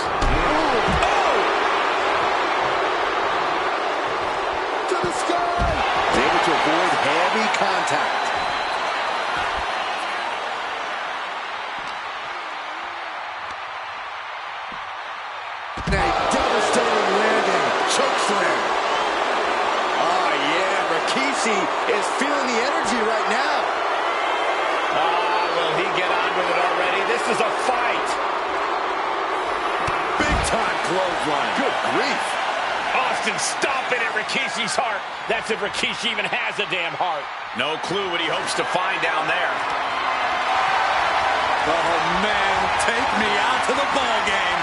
To the sky! David to avoid heavy contact. A devastating landing. Chokeslam. Oh, yeah. Rikishi is feeling the energy right now. Will he get on with it already? This is a fight. Big time clothesline. Good grief. Austin stomping at Rikishi's heart. That's if Rikishi even has a damn heart. No clue what he hopes to find down there. Oh, man, take me out to the ball game.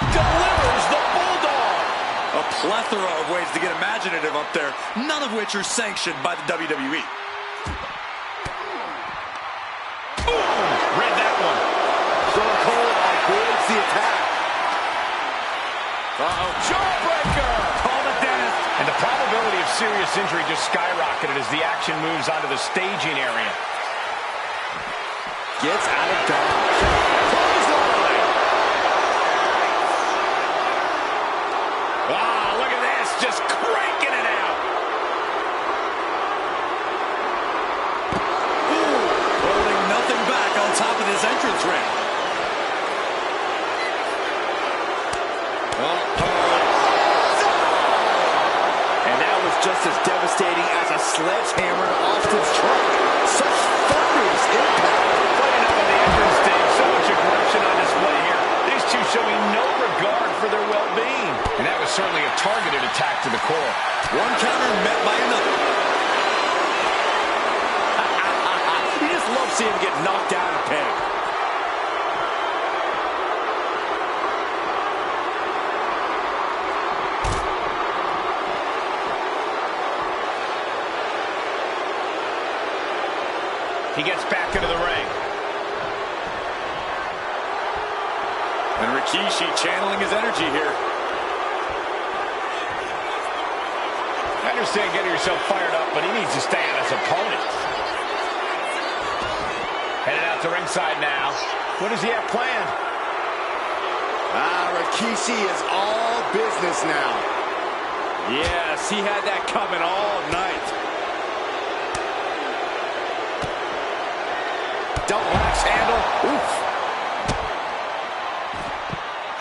Delivers the Bulldog. A plethora of ways to get imaginative up there, none of which are sanctioned by the WWE. Read that one. Stone Cold avoids the attack. Jawbreaker. Call it, Dennis. And the probability of serious injury just skyrocketed as the action moves onto the staging area. Gets out of dodge. Clothesline. Look at this. Just cranking it out. Holding nothing back on top of this entrance ring. And that was just as devastating as a sledgehammer to Austin's trunk. Such thunderous impact. Fighting up on the entrance stage. So much aggression on display here. These two showing no regard for their well-being. And that was certainly a targeted attack to the core. One counter met by another. You just love seeing him get knocked down a peg. He gets back into the ring. And Rikishi channeling his energy here. I understand getting yourself fired up, but he needs to stay on his opponent. Headed out to ringside now. What does he have planned? Rikishi is all business now. Yes, he had that coming all night. Double axe handle. Oof.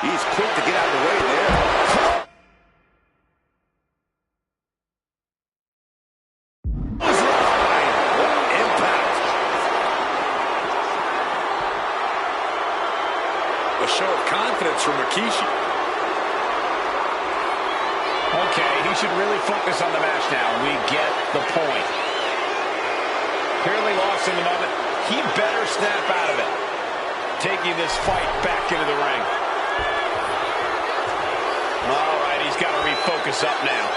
He's quick to get out of the way there. Impact. A show of confidence from Rikishi. Okay, he should really focus on the match now. We get the point. Clearly lost in the moment. He better snap out of it. Taking this fight back into the ring. All right, he's got to refocus up now.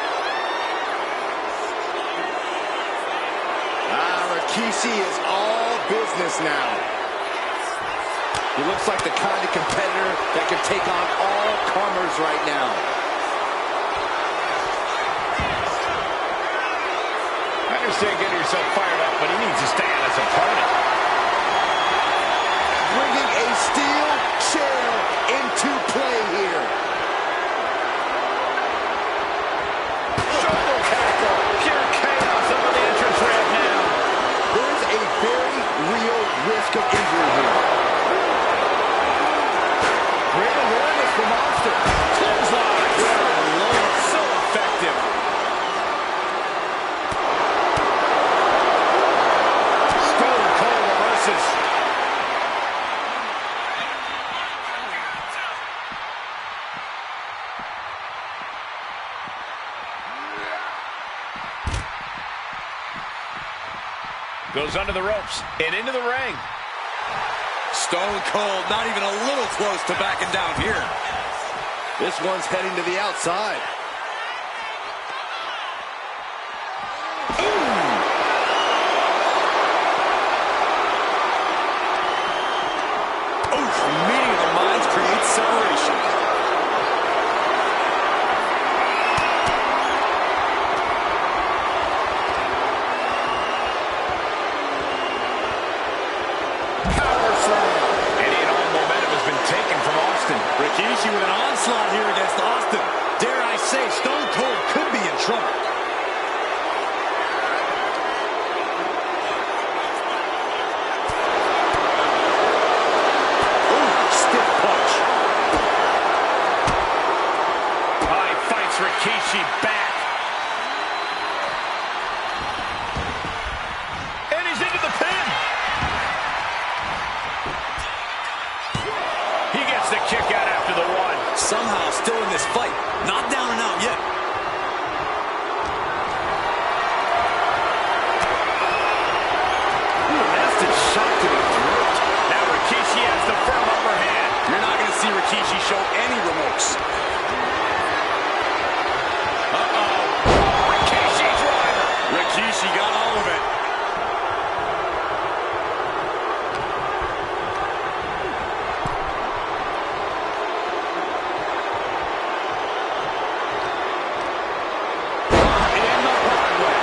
Rikishi is all business now. He looks like the kind of competitor that can take on all comers right now. I understand getting yourself fired up, but he needs to stay on his opponent. Bringing a steel chair into play here. Shoulder tackle. Pure chaos up on the entrance ramp now. There's a very real risk of injury here. Great awareness from Austin. Clothesline. Good Lord, so effective. Stone Cold reverses. Goes under the ropes and into the ring. Stone Cold not even a little close to backing down here. This one's heading to the outside. Oof, meeting of the minds creates separation. Any and all momentum has been taken from Austin. Rikishi with an onslaught. Gets Rikishi back. And he's into the pin. He gets the kick out after the one. Somehow still in this fight. Not down and out yet. Nasty shot to the throat. Now Rikishi has the firm upper hand. You're not going to see Rikishi show any remorse. Rikishi driver. Rikishi got all of it. In the hard way.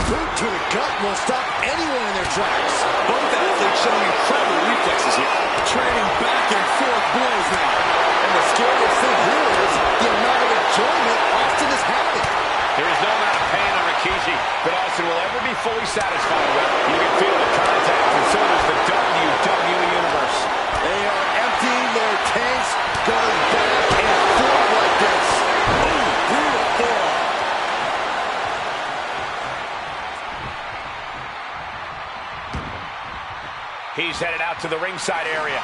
Boot to the gut will stop anyone in their tracks. Both athletes showing incredible reflexes here. Trading back and forth blows now. And the scariest thing here is the amount of enjoyment Austin is having. There is no amount of pain on Rikishi, but Austin will ever be fully satisfied with. You can feel the contact, and so does the WWE Universe. They are emptying their tanks, going back and forth like this. Ooh, brutal forearm. He's headed out to the ringside area.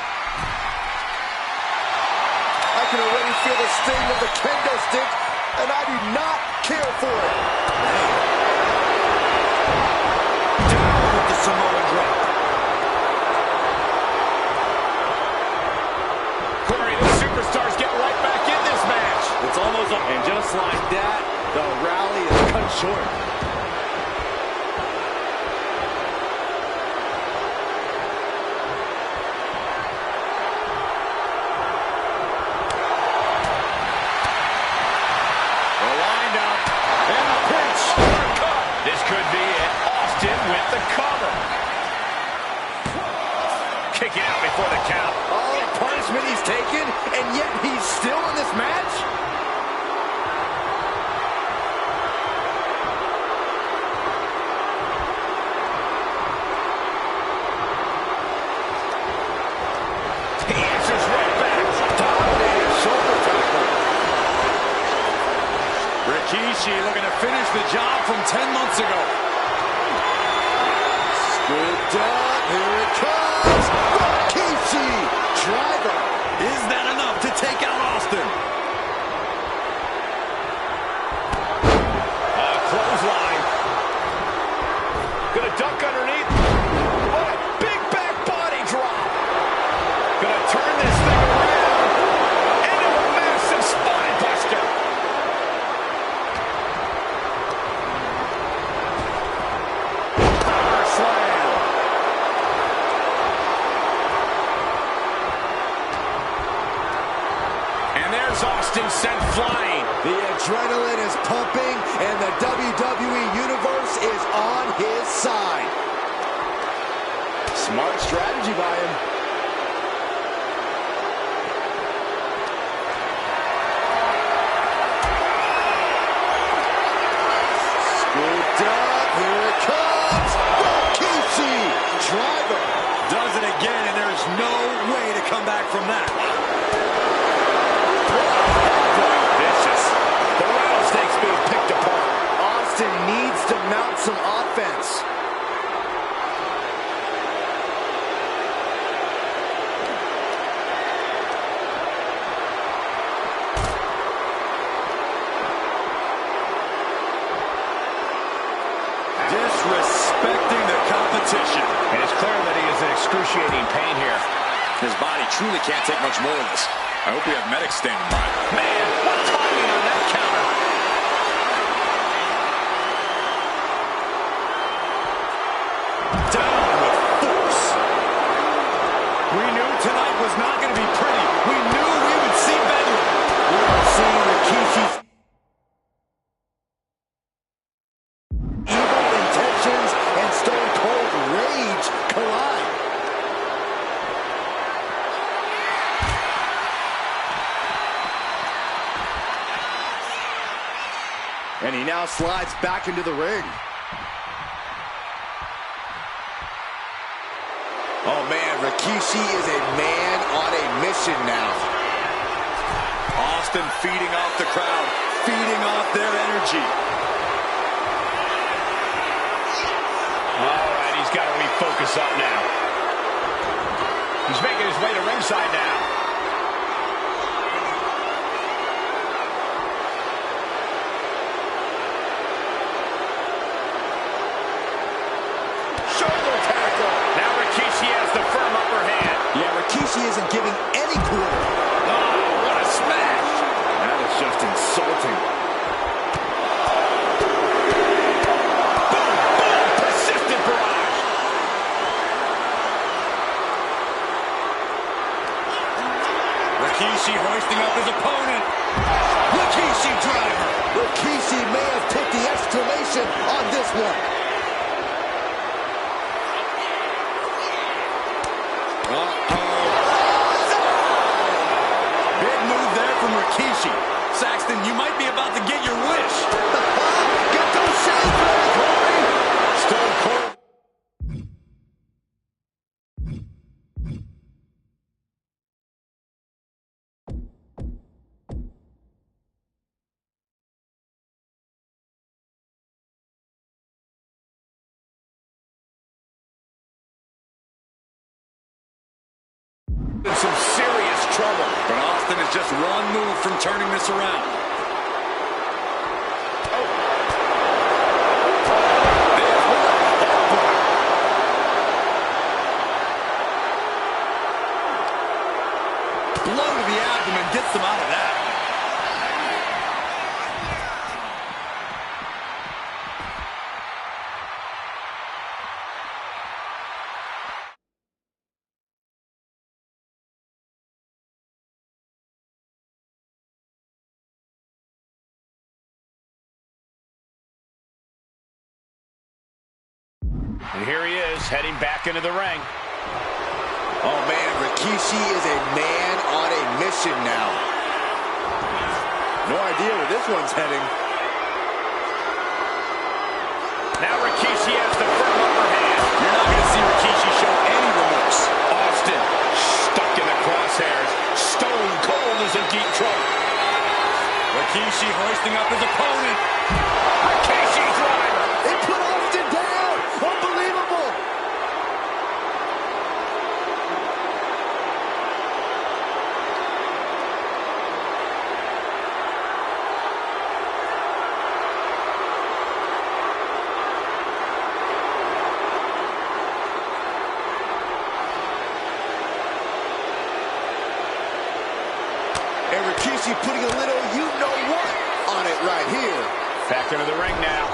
I can already feel the sting of the kendo stick, and I do not care for it. Down with the Samoan drop. Corey, the superstars get right back in this match. It's almost up. And just like that, the rally is cut short. They're lined up. And a pinch. Uppercut. This could be it. Austin with the cover. Kicking out before the count. All the punishment he's taken, and yet he's still in this match? He answers right back. Dominating shoulder tackle. Rikishi looking to finish the job from 10 months ago. Scooped up. Here it comes. Rikishi. Driver. Is that enough to take out Austin? Clothesline. Gonna duck underneath. What a big back body drop. Gonna turn this thing around into a massive spine buster. Power slam. And there's Austin sent flying. The adrenaline is pumping, and the WWE Universe is on his side. Smart strategy by him. Scooped up. Here it comes. Rikishi. Driver. Does it again, and there's no way to come back from that. Vicious. The rattlesnake's being picked apart. Austin needs to mount some offense. Disrespecting the competition. And it's clear that he is in excruciating pain here. His body truly can't take much more of this. I hope we have medics standing by. Man, what timing on that counter. Down with force. We knew tonight was not going to be pretty. We knew we would see bedlam. We are seeing Rikishi's evil intentions and Stone Cold rage collide. And he now slides back into the ring. Oh man, Rikishi is a man on a mission now. Austin feeding off the crowd, feeding off their energy. All right, he's got to refocus up now. He's making his way to ringside now. Shoulder tackle. Now Rikishi has the firm upper hand. Yeah, Rikishi isn't giving any quarter. Oh, what a smash. That is just insulting. Boom, boom, persistent barrage. Rikishi hoisting up his opponent. Rikishi driver. Rikishi may have put the exclamation on this one. Big move there from Rikishi. Saxton, you might be about to get your wish. Get those shades ready, Corey. Stone Cold. In some serious trouble. But Austin is just one move from turning this around. Blow to the abdomen gets them out of that. And here he is, heading back into the ring. Oh, man, Rikishi is a man on a mission now. No idea where this one's heading. Now Rikishi has the firm upper hand. You're not going to see Rikishi show any remorse. Austin stuck in the crosshairs. Stone Cold is in deep trouble. Rikishi hoisting up his opponent. Rikishi driver. It put Austin down. Unbelievable. And Rikishi putting a little you-know-what on it right here. Back into the ring now.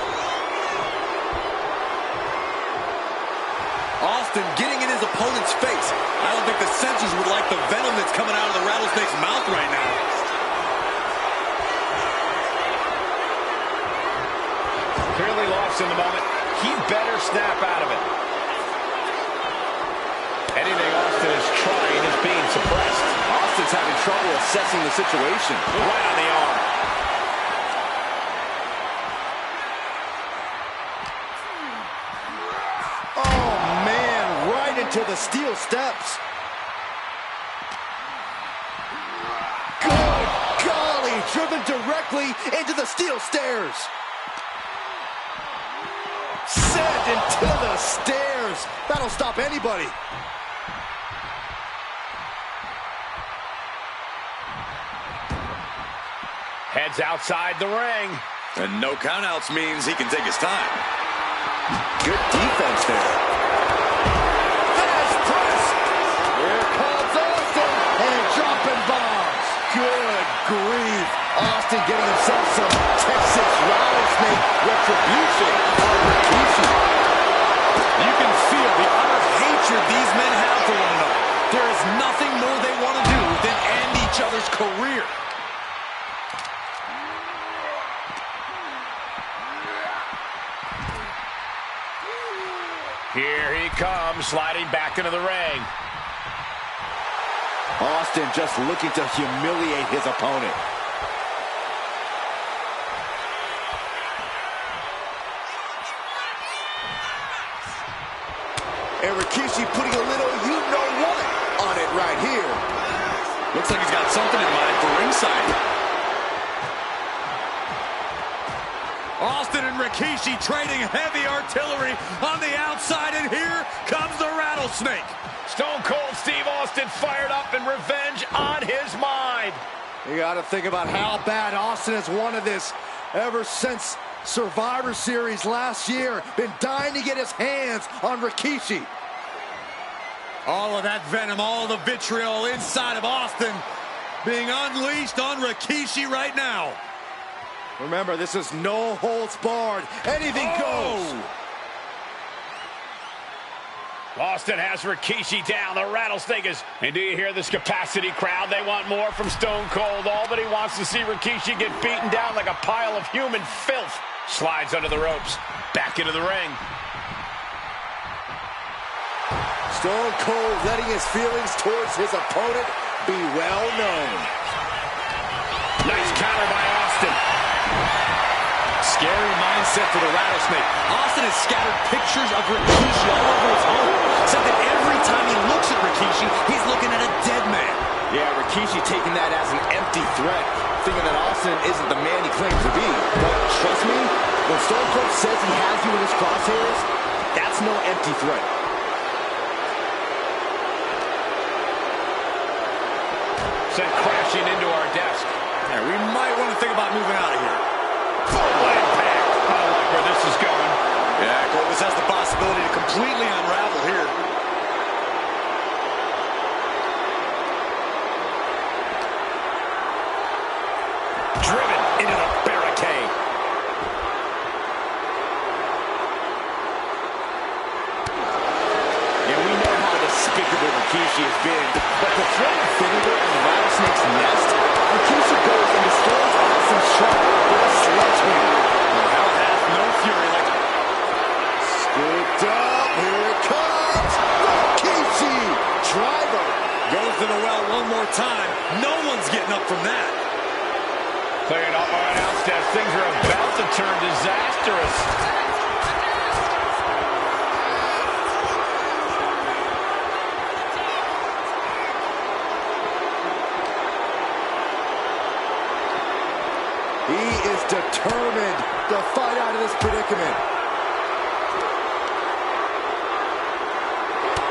Austin getting in his opponent's face. I don't think the censors would like the venom that's coming out of the rattlesnake's mouth right now. Clearly lost in the moment. He better snap out of it. Anything Austin is trying is being suppressed. Austin's having trouble assessing the situation. Right on the arm. Oh, man, right into the steel steps. Good golly, driven directly into the steel stairs. Sent into the stairs. That'll stop anybody. Heads outside the ring. And no countouts means he can take his time. Good defense there. Fast press. Here comes Austin. And dropping bombs. Good grief. Austin getting himself some Texas rattlesnake retribution on Rikishi. You can feel the utter hatred these men have for one another. There is nothing more they want to do than end each other's career. Here he comes, sliding back into the ring. Austin just looking to humiliate his opponent. And Rikishi putting a little you-know-what on it right here. Looks like he's got something in mind for ringside. Austin and Rikishi trading heavy artillery on the outside, and here comes the rattlesnake. Stone Cold Steve Austin fired up and revenge on his mind. You got to think about how bad Austin has wanted this ever since Survivor Series last year. Been dying to get his hands on Rikishi. All of that venom, all of the vitriol inside of Austin being unleashed on Rikishi right now. Remember, this is no holds barred. Anything goes. Austin has Rikishi down. The rattlesnake is... And do you hear this capacity crowd? They want more from Stone Cold. All but he wants to see Rikishi get beaten down like a pile of human filth. Slides under the ropes. Back into the ring. Stone Cold letting his feelings towards his opponent be well known. Nice counter by Austin. Scary mindset for the rattlesnake. Austin has scattered pictures of Rikishi all over his home. Said that every time he looks at Rikishi, he's looking at a dead man. Yeah, Rikishi taking that as an empty threat, thinking that Austin isn't the man he claims to be. But trust me, when Stone Cold says he has you in his crosshairs, that's no empty threat. Sent crashing into our desk. Yeah, we might want to think about moving out of here. Full impact. I don't like where this is going. Yeah, Corbus has the possibility to completely unravel here. Driven into the barricade. And we know how despicable Rikishi has been, but to throw a finger in the rattlesnake's nest, Rikishi goes and destroys Austin's shot with a sledgehammer. Hell hath no fury like Scooped up, here it comes, Rikishi! Driver! goes to the well one more time. No one's getting up from that. Clearing up our announce desk. Things are about to turn disastrous. He is determined to fight out of this predicament.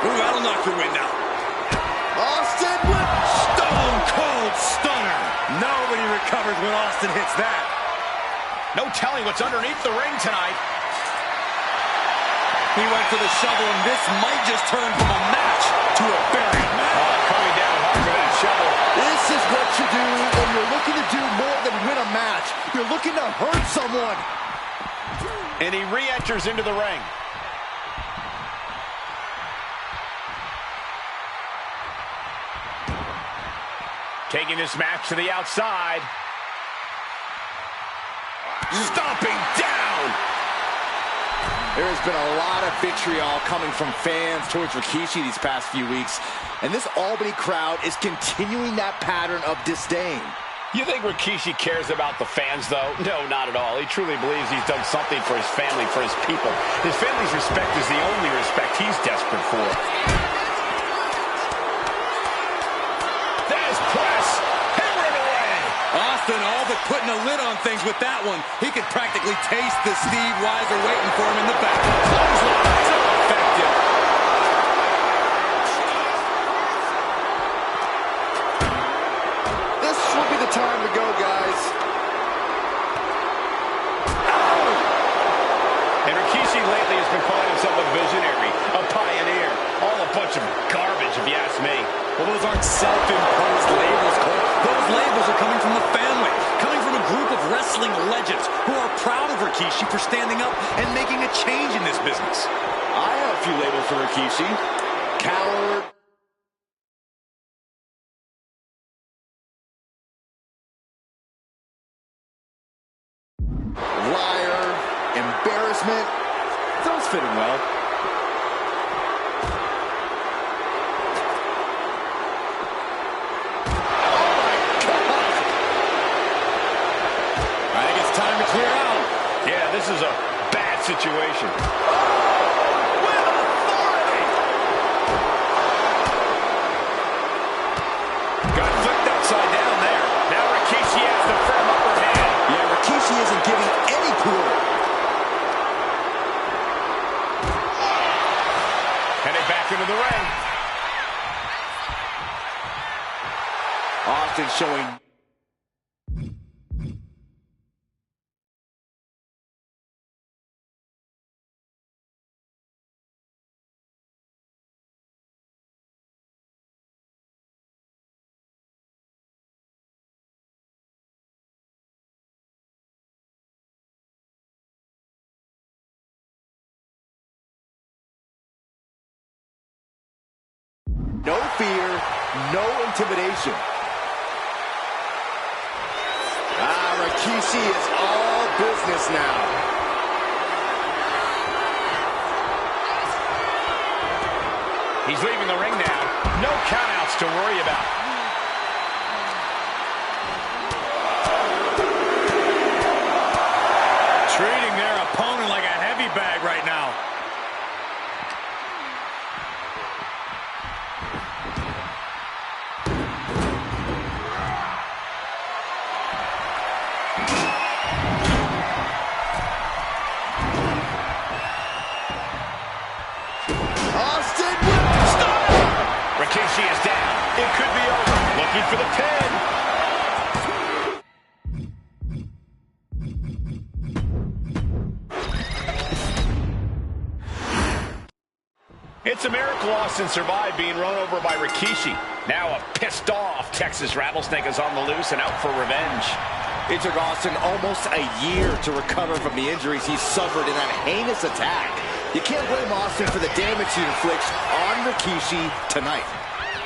Ooh, that'll knock your wind out. Austin with Stone Cold Stunner. Nobody recovers when Austin hits that. No telling what's underneath the ring tonight. He went for the shovel, and this might just turn from a match to a buried man. Coming down hard for that shovel. This is what you do when you're looking to do more than win a match. You're looking to hurt someone. And he re-enters into the ring. Taking this match to the outside. Stomping down. There's been a lot of vitriol coming from fans towards Rikishi these past few weeks, and this Albany crowd is continuing that pattern of disdain. You think Rikishi cares about the fans, though? No, not at all. He truly believes he's done something for his family, for his people. His family's respect is the only respect he's desperate for. There's press. Hammer it away. Austin all but putting a lid on things with that one. He could practically taste the Steve Weiser waiting for him in the back. Clothesline. So effective. This will be the time to go, guys. And Rikishi lately has been calling himself a visionary, a pioneer. All a bunch of garbage, if you ask me. Well, those aren't self-imposed labels, Cole. Those labels are coming from the family, coming from a group of wrestling legends who are proud of Rikishi for standing up and making a change in this business. I have a few labels for Rikishi. Coward. Liar. Embarrassment. Those fit him well. Time to clear out. Yeah, this is a bad situation. With authority. Got flipped upside down there. Now Rikishi has the firm upper hand. Yeah, Rikishi isn't giving any quarter. Austin showing... No fear, no intimidation. Rikishi is all business now. He's leaving the ring now. No countouts to worry about. Treating their opponent like a heavy bag right now. Rikishi is down. It could be over. Looking for the pin. It's a miracle Austin survived being run over by Rikishi. Now a pissed off Texas Rattlesnake is on the loose and out for revenge. It took Austin almost a year to recover from the injuries he suffered in that heinous attack. You can't blame Austin for the damage he inflicts on Rikishi tonight.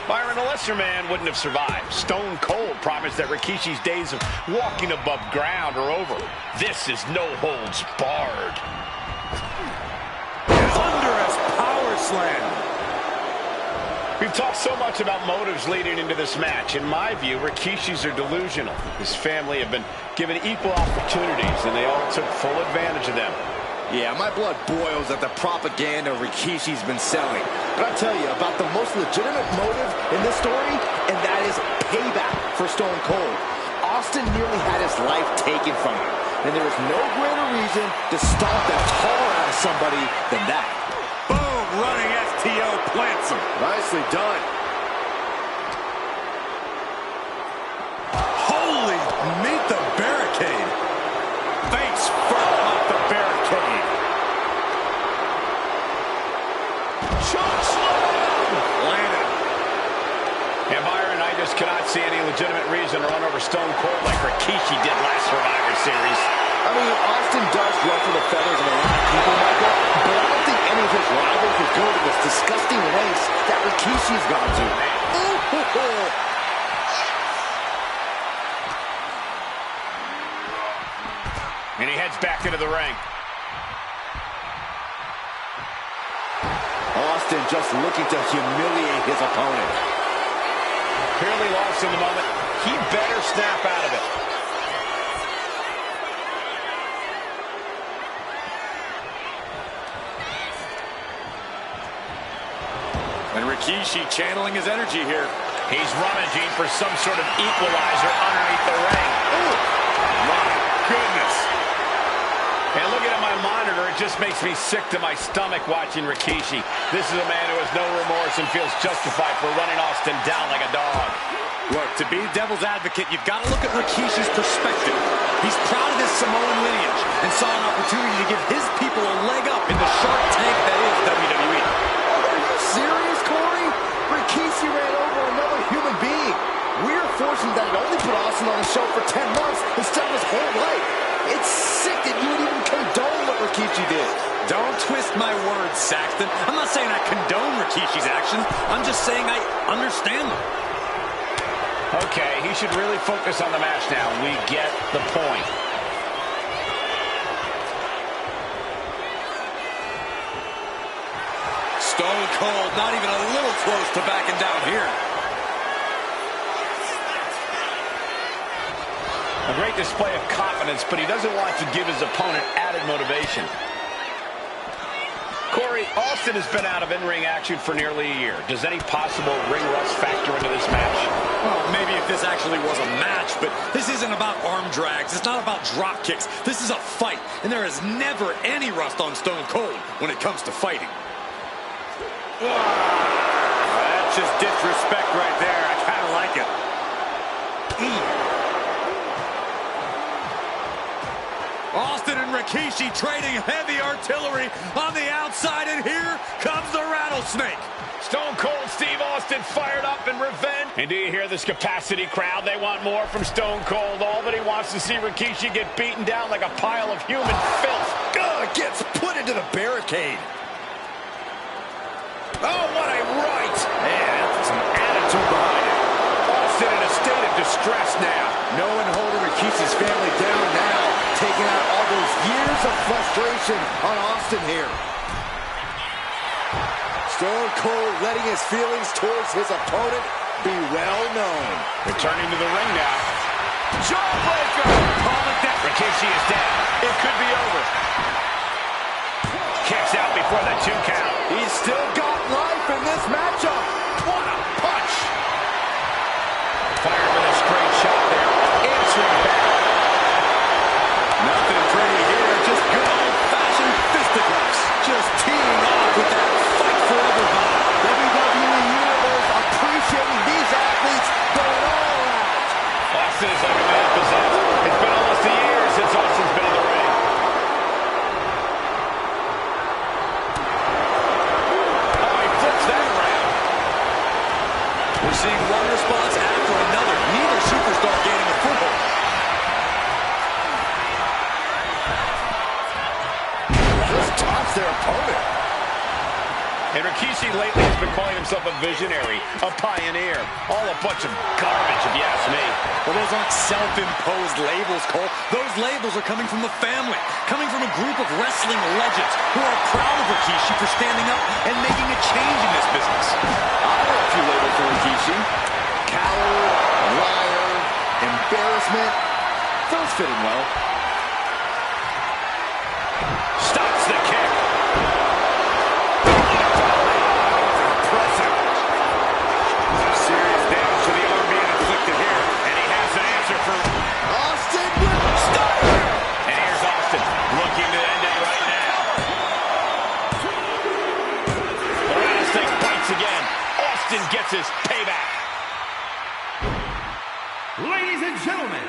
Byron, a lesser man wouldn't have survived. Stone Cold promised that Rikishi's days of walking above ground are over. This is no holds barred. Thunderous power slam. We've talked so much about motives leading into this match. In my view, Rikishi's are delusional. His family have been given equal opportunities, and they all took full advantage of them. Yeah, my blood boils at the propaganda Rikishi's been selling. But I'll tell you about the most legitimate motive in this story, and that is payback for Stone Cold. Austin nearly had his life taken from him, and there is no greater reason to stomp the tar out of somebody than that. Boom, running STO plants him. Nicely done. Holy, meet the barricade. Face first off the barricade. Choke slam! Landed. And Byron, I just cannot see any legitimate reason to run over Stone Cold like Rikishi did last Survivor Series. I mean, Austin does ruffle the feathers of a lot of people, Michael, but I don't think any of his rivals would go to this disgusting lengths that Rikishi's gone to. And he heads back into the ring. Austin just looking to humiliate his opponent. Clearly lost in the moment. He better snap out of it. And Rikishi channeling his energy here. He's rummaging for some sort of equalizer underneath the ring. Ooh, my goodness. And looking at my monitor, it just makes me sick to my stomach watching Rikishi. This is a man who has no remorse and feels justified for running Austin down like a dog. Look, to be devil's advocate, you've got to look at Rikishi's perspective. He's proud of his Samoan lineage and saw an opportunity to give his people a leg up in the Shark Tank that is WWE. Are you serious, Corey? Rikishi ran over another human being. We're fortunate that it only put Austin on the show for 10 months instead of his whole life. It's sick that you would even condone what Rikishi did. Don't twist my words, Saxton. I'm not saying I condone Rikishi's actions. I'm just saying I understand them. Okay, he should really focus on the match now. We get the point. Stone Cold, not even a little close to backing down here. A great display of confidence, but he doesn't want to give his opponent added motivation. Corey, Austin has been out of in-ring action for nearly a year. Does any possible ring rust factor into this match? Well, maybe if this actually was a match, but this isn't about arm drags. It's not about drop kicks. This is a fight, and there is never any rust on Stone Cold when it comes to fighting. That's just disrespect right there. I kind of like it. E. Austin and Rikishi trading heavy artillery on the outside, and here comes the rattlesnake. Stone Cold Steve Austin fired up in revenge. And do you hear this capacity crowd? They want more from Stone Cold. All that he wants to see Rikishi get beaten down like a pile of human filth. Gets put into the barricade. Oh, what a right! Man, that's some attitude behind it. Austin in a state of distress now. No one holding Rikishi's family down now, taking out all those years of frustration on Austin here. Stone Cold letting his feelings towards his opponent be well known. Returning to the ring now. Jawbreaker! Rikishi is down. It could be over. Kicks out before the 2 count. He's still got life in this matchup. What a punch! Fired with a straight shot there. Answering back. Nothing pretty here, just good old-fashioned fisticuffs. Just teeing off with that fight forever vibe. WWE Universe appreciating these athletes going all out. Austin is like a man possessed. It's been almost a year since Austin's been in the ring. Oh, he flips that around. We're seeing one response after another. Neither superstar gaining a foothold. Just tops their opponent. And Rikishi lately has been calling himself a visionary, a pioneer. All a bunch of garbage, if you ask me. Well, those aren't self-imposed labels, Cole. Those labels are coming from the family, coming from a group of wrestling legends who are proud of Rikishi for standing up and making a change in this business. I know a few labels for Rikishi. Coward, liar, embarrassment. Those fit him well. Stops the kick. Serious damage to the arm being inflicted here. And he has an answer for Austin with Stunner. And here's Austin looking to end it right now. The rattlesnake bites again. Austin gets his payback. Ladies and gentlemen,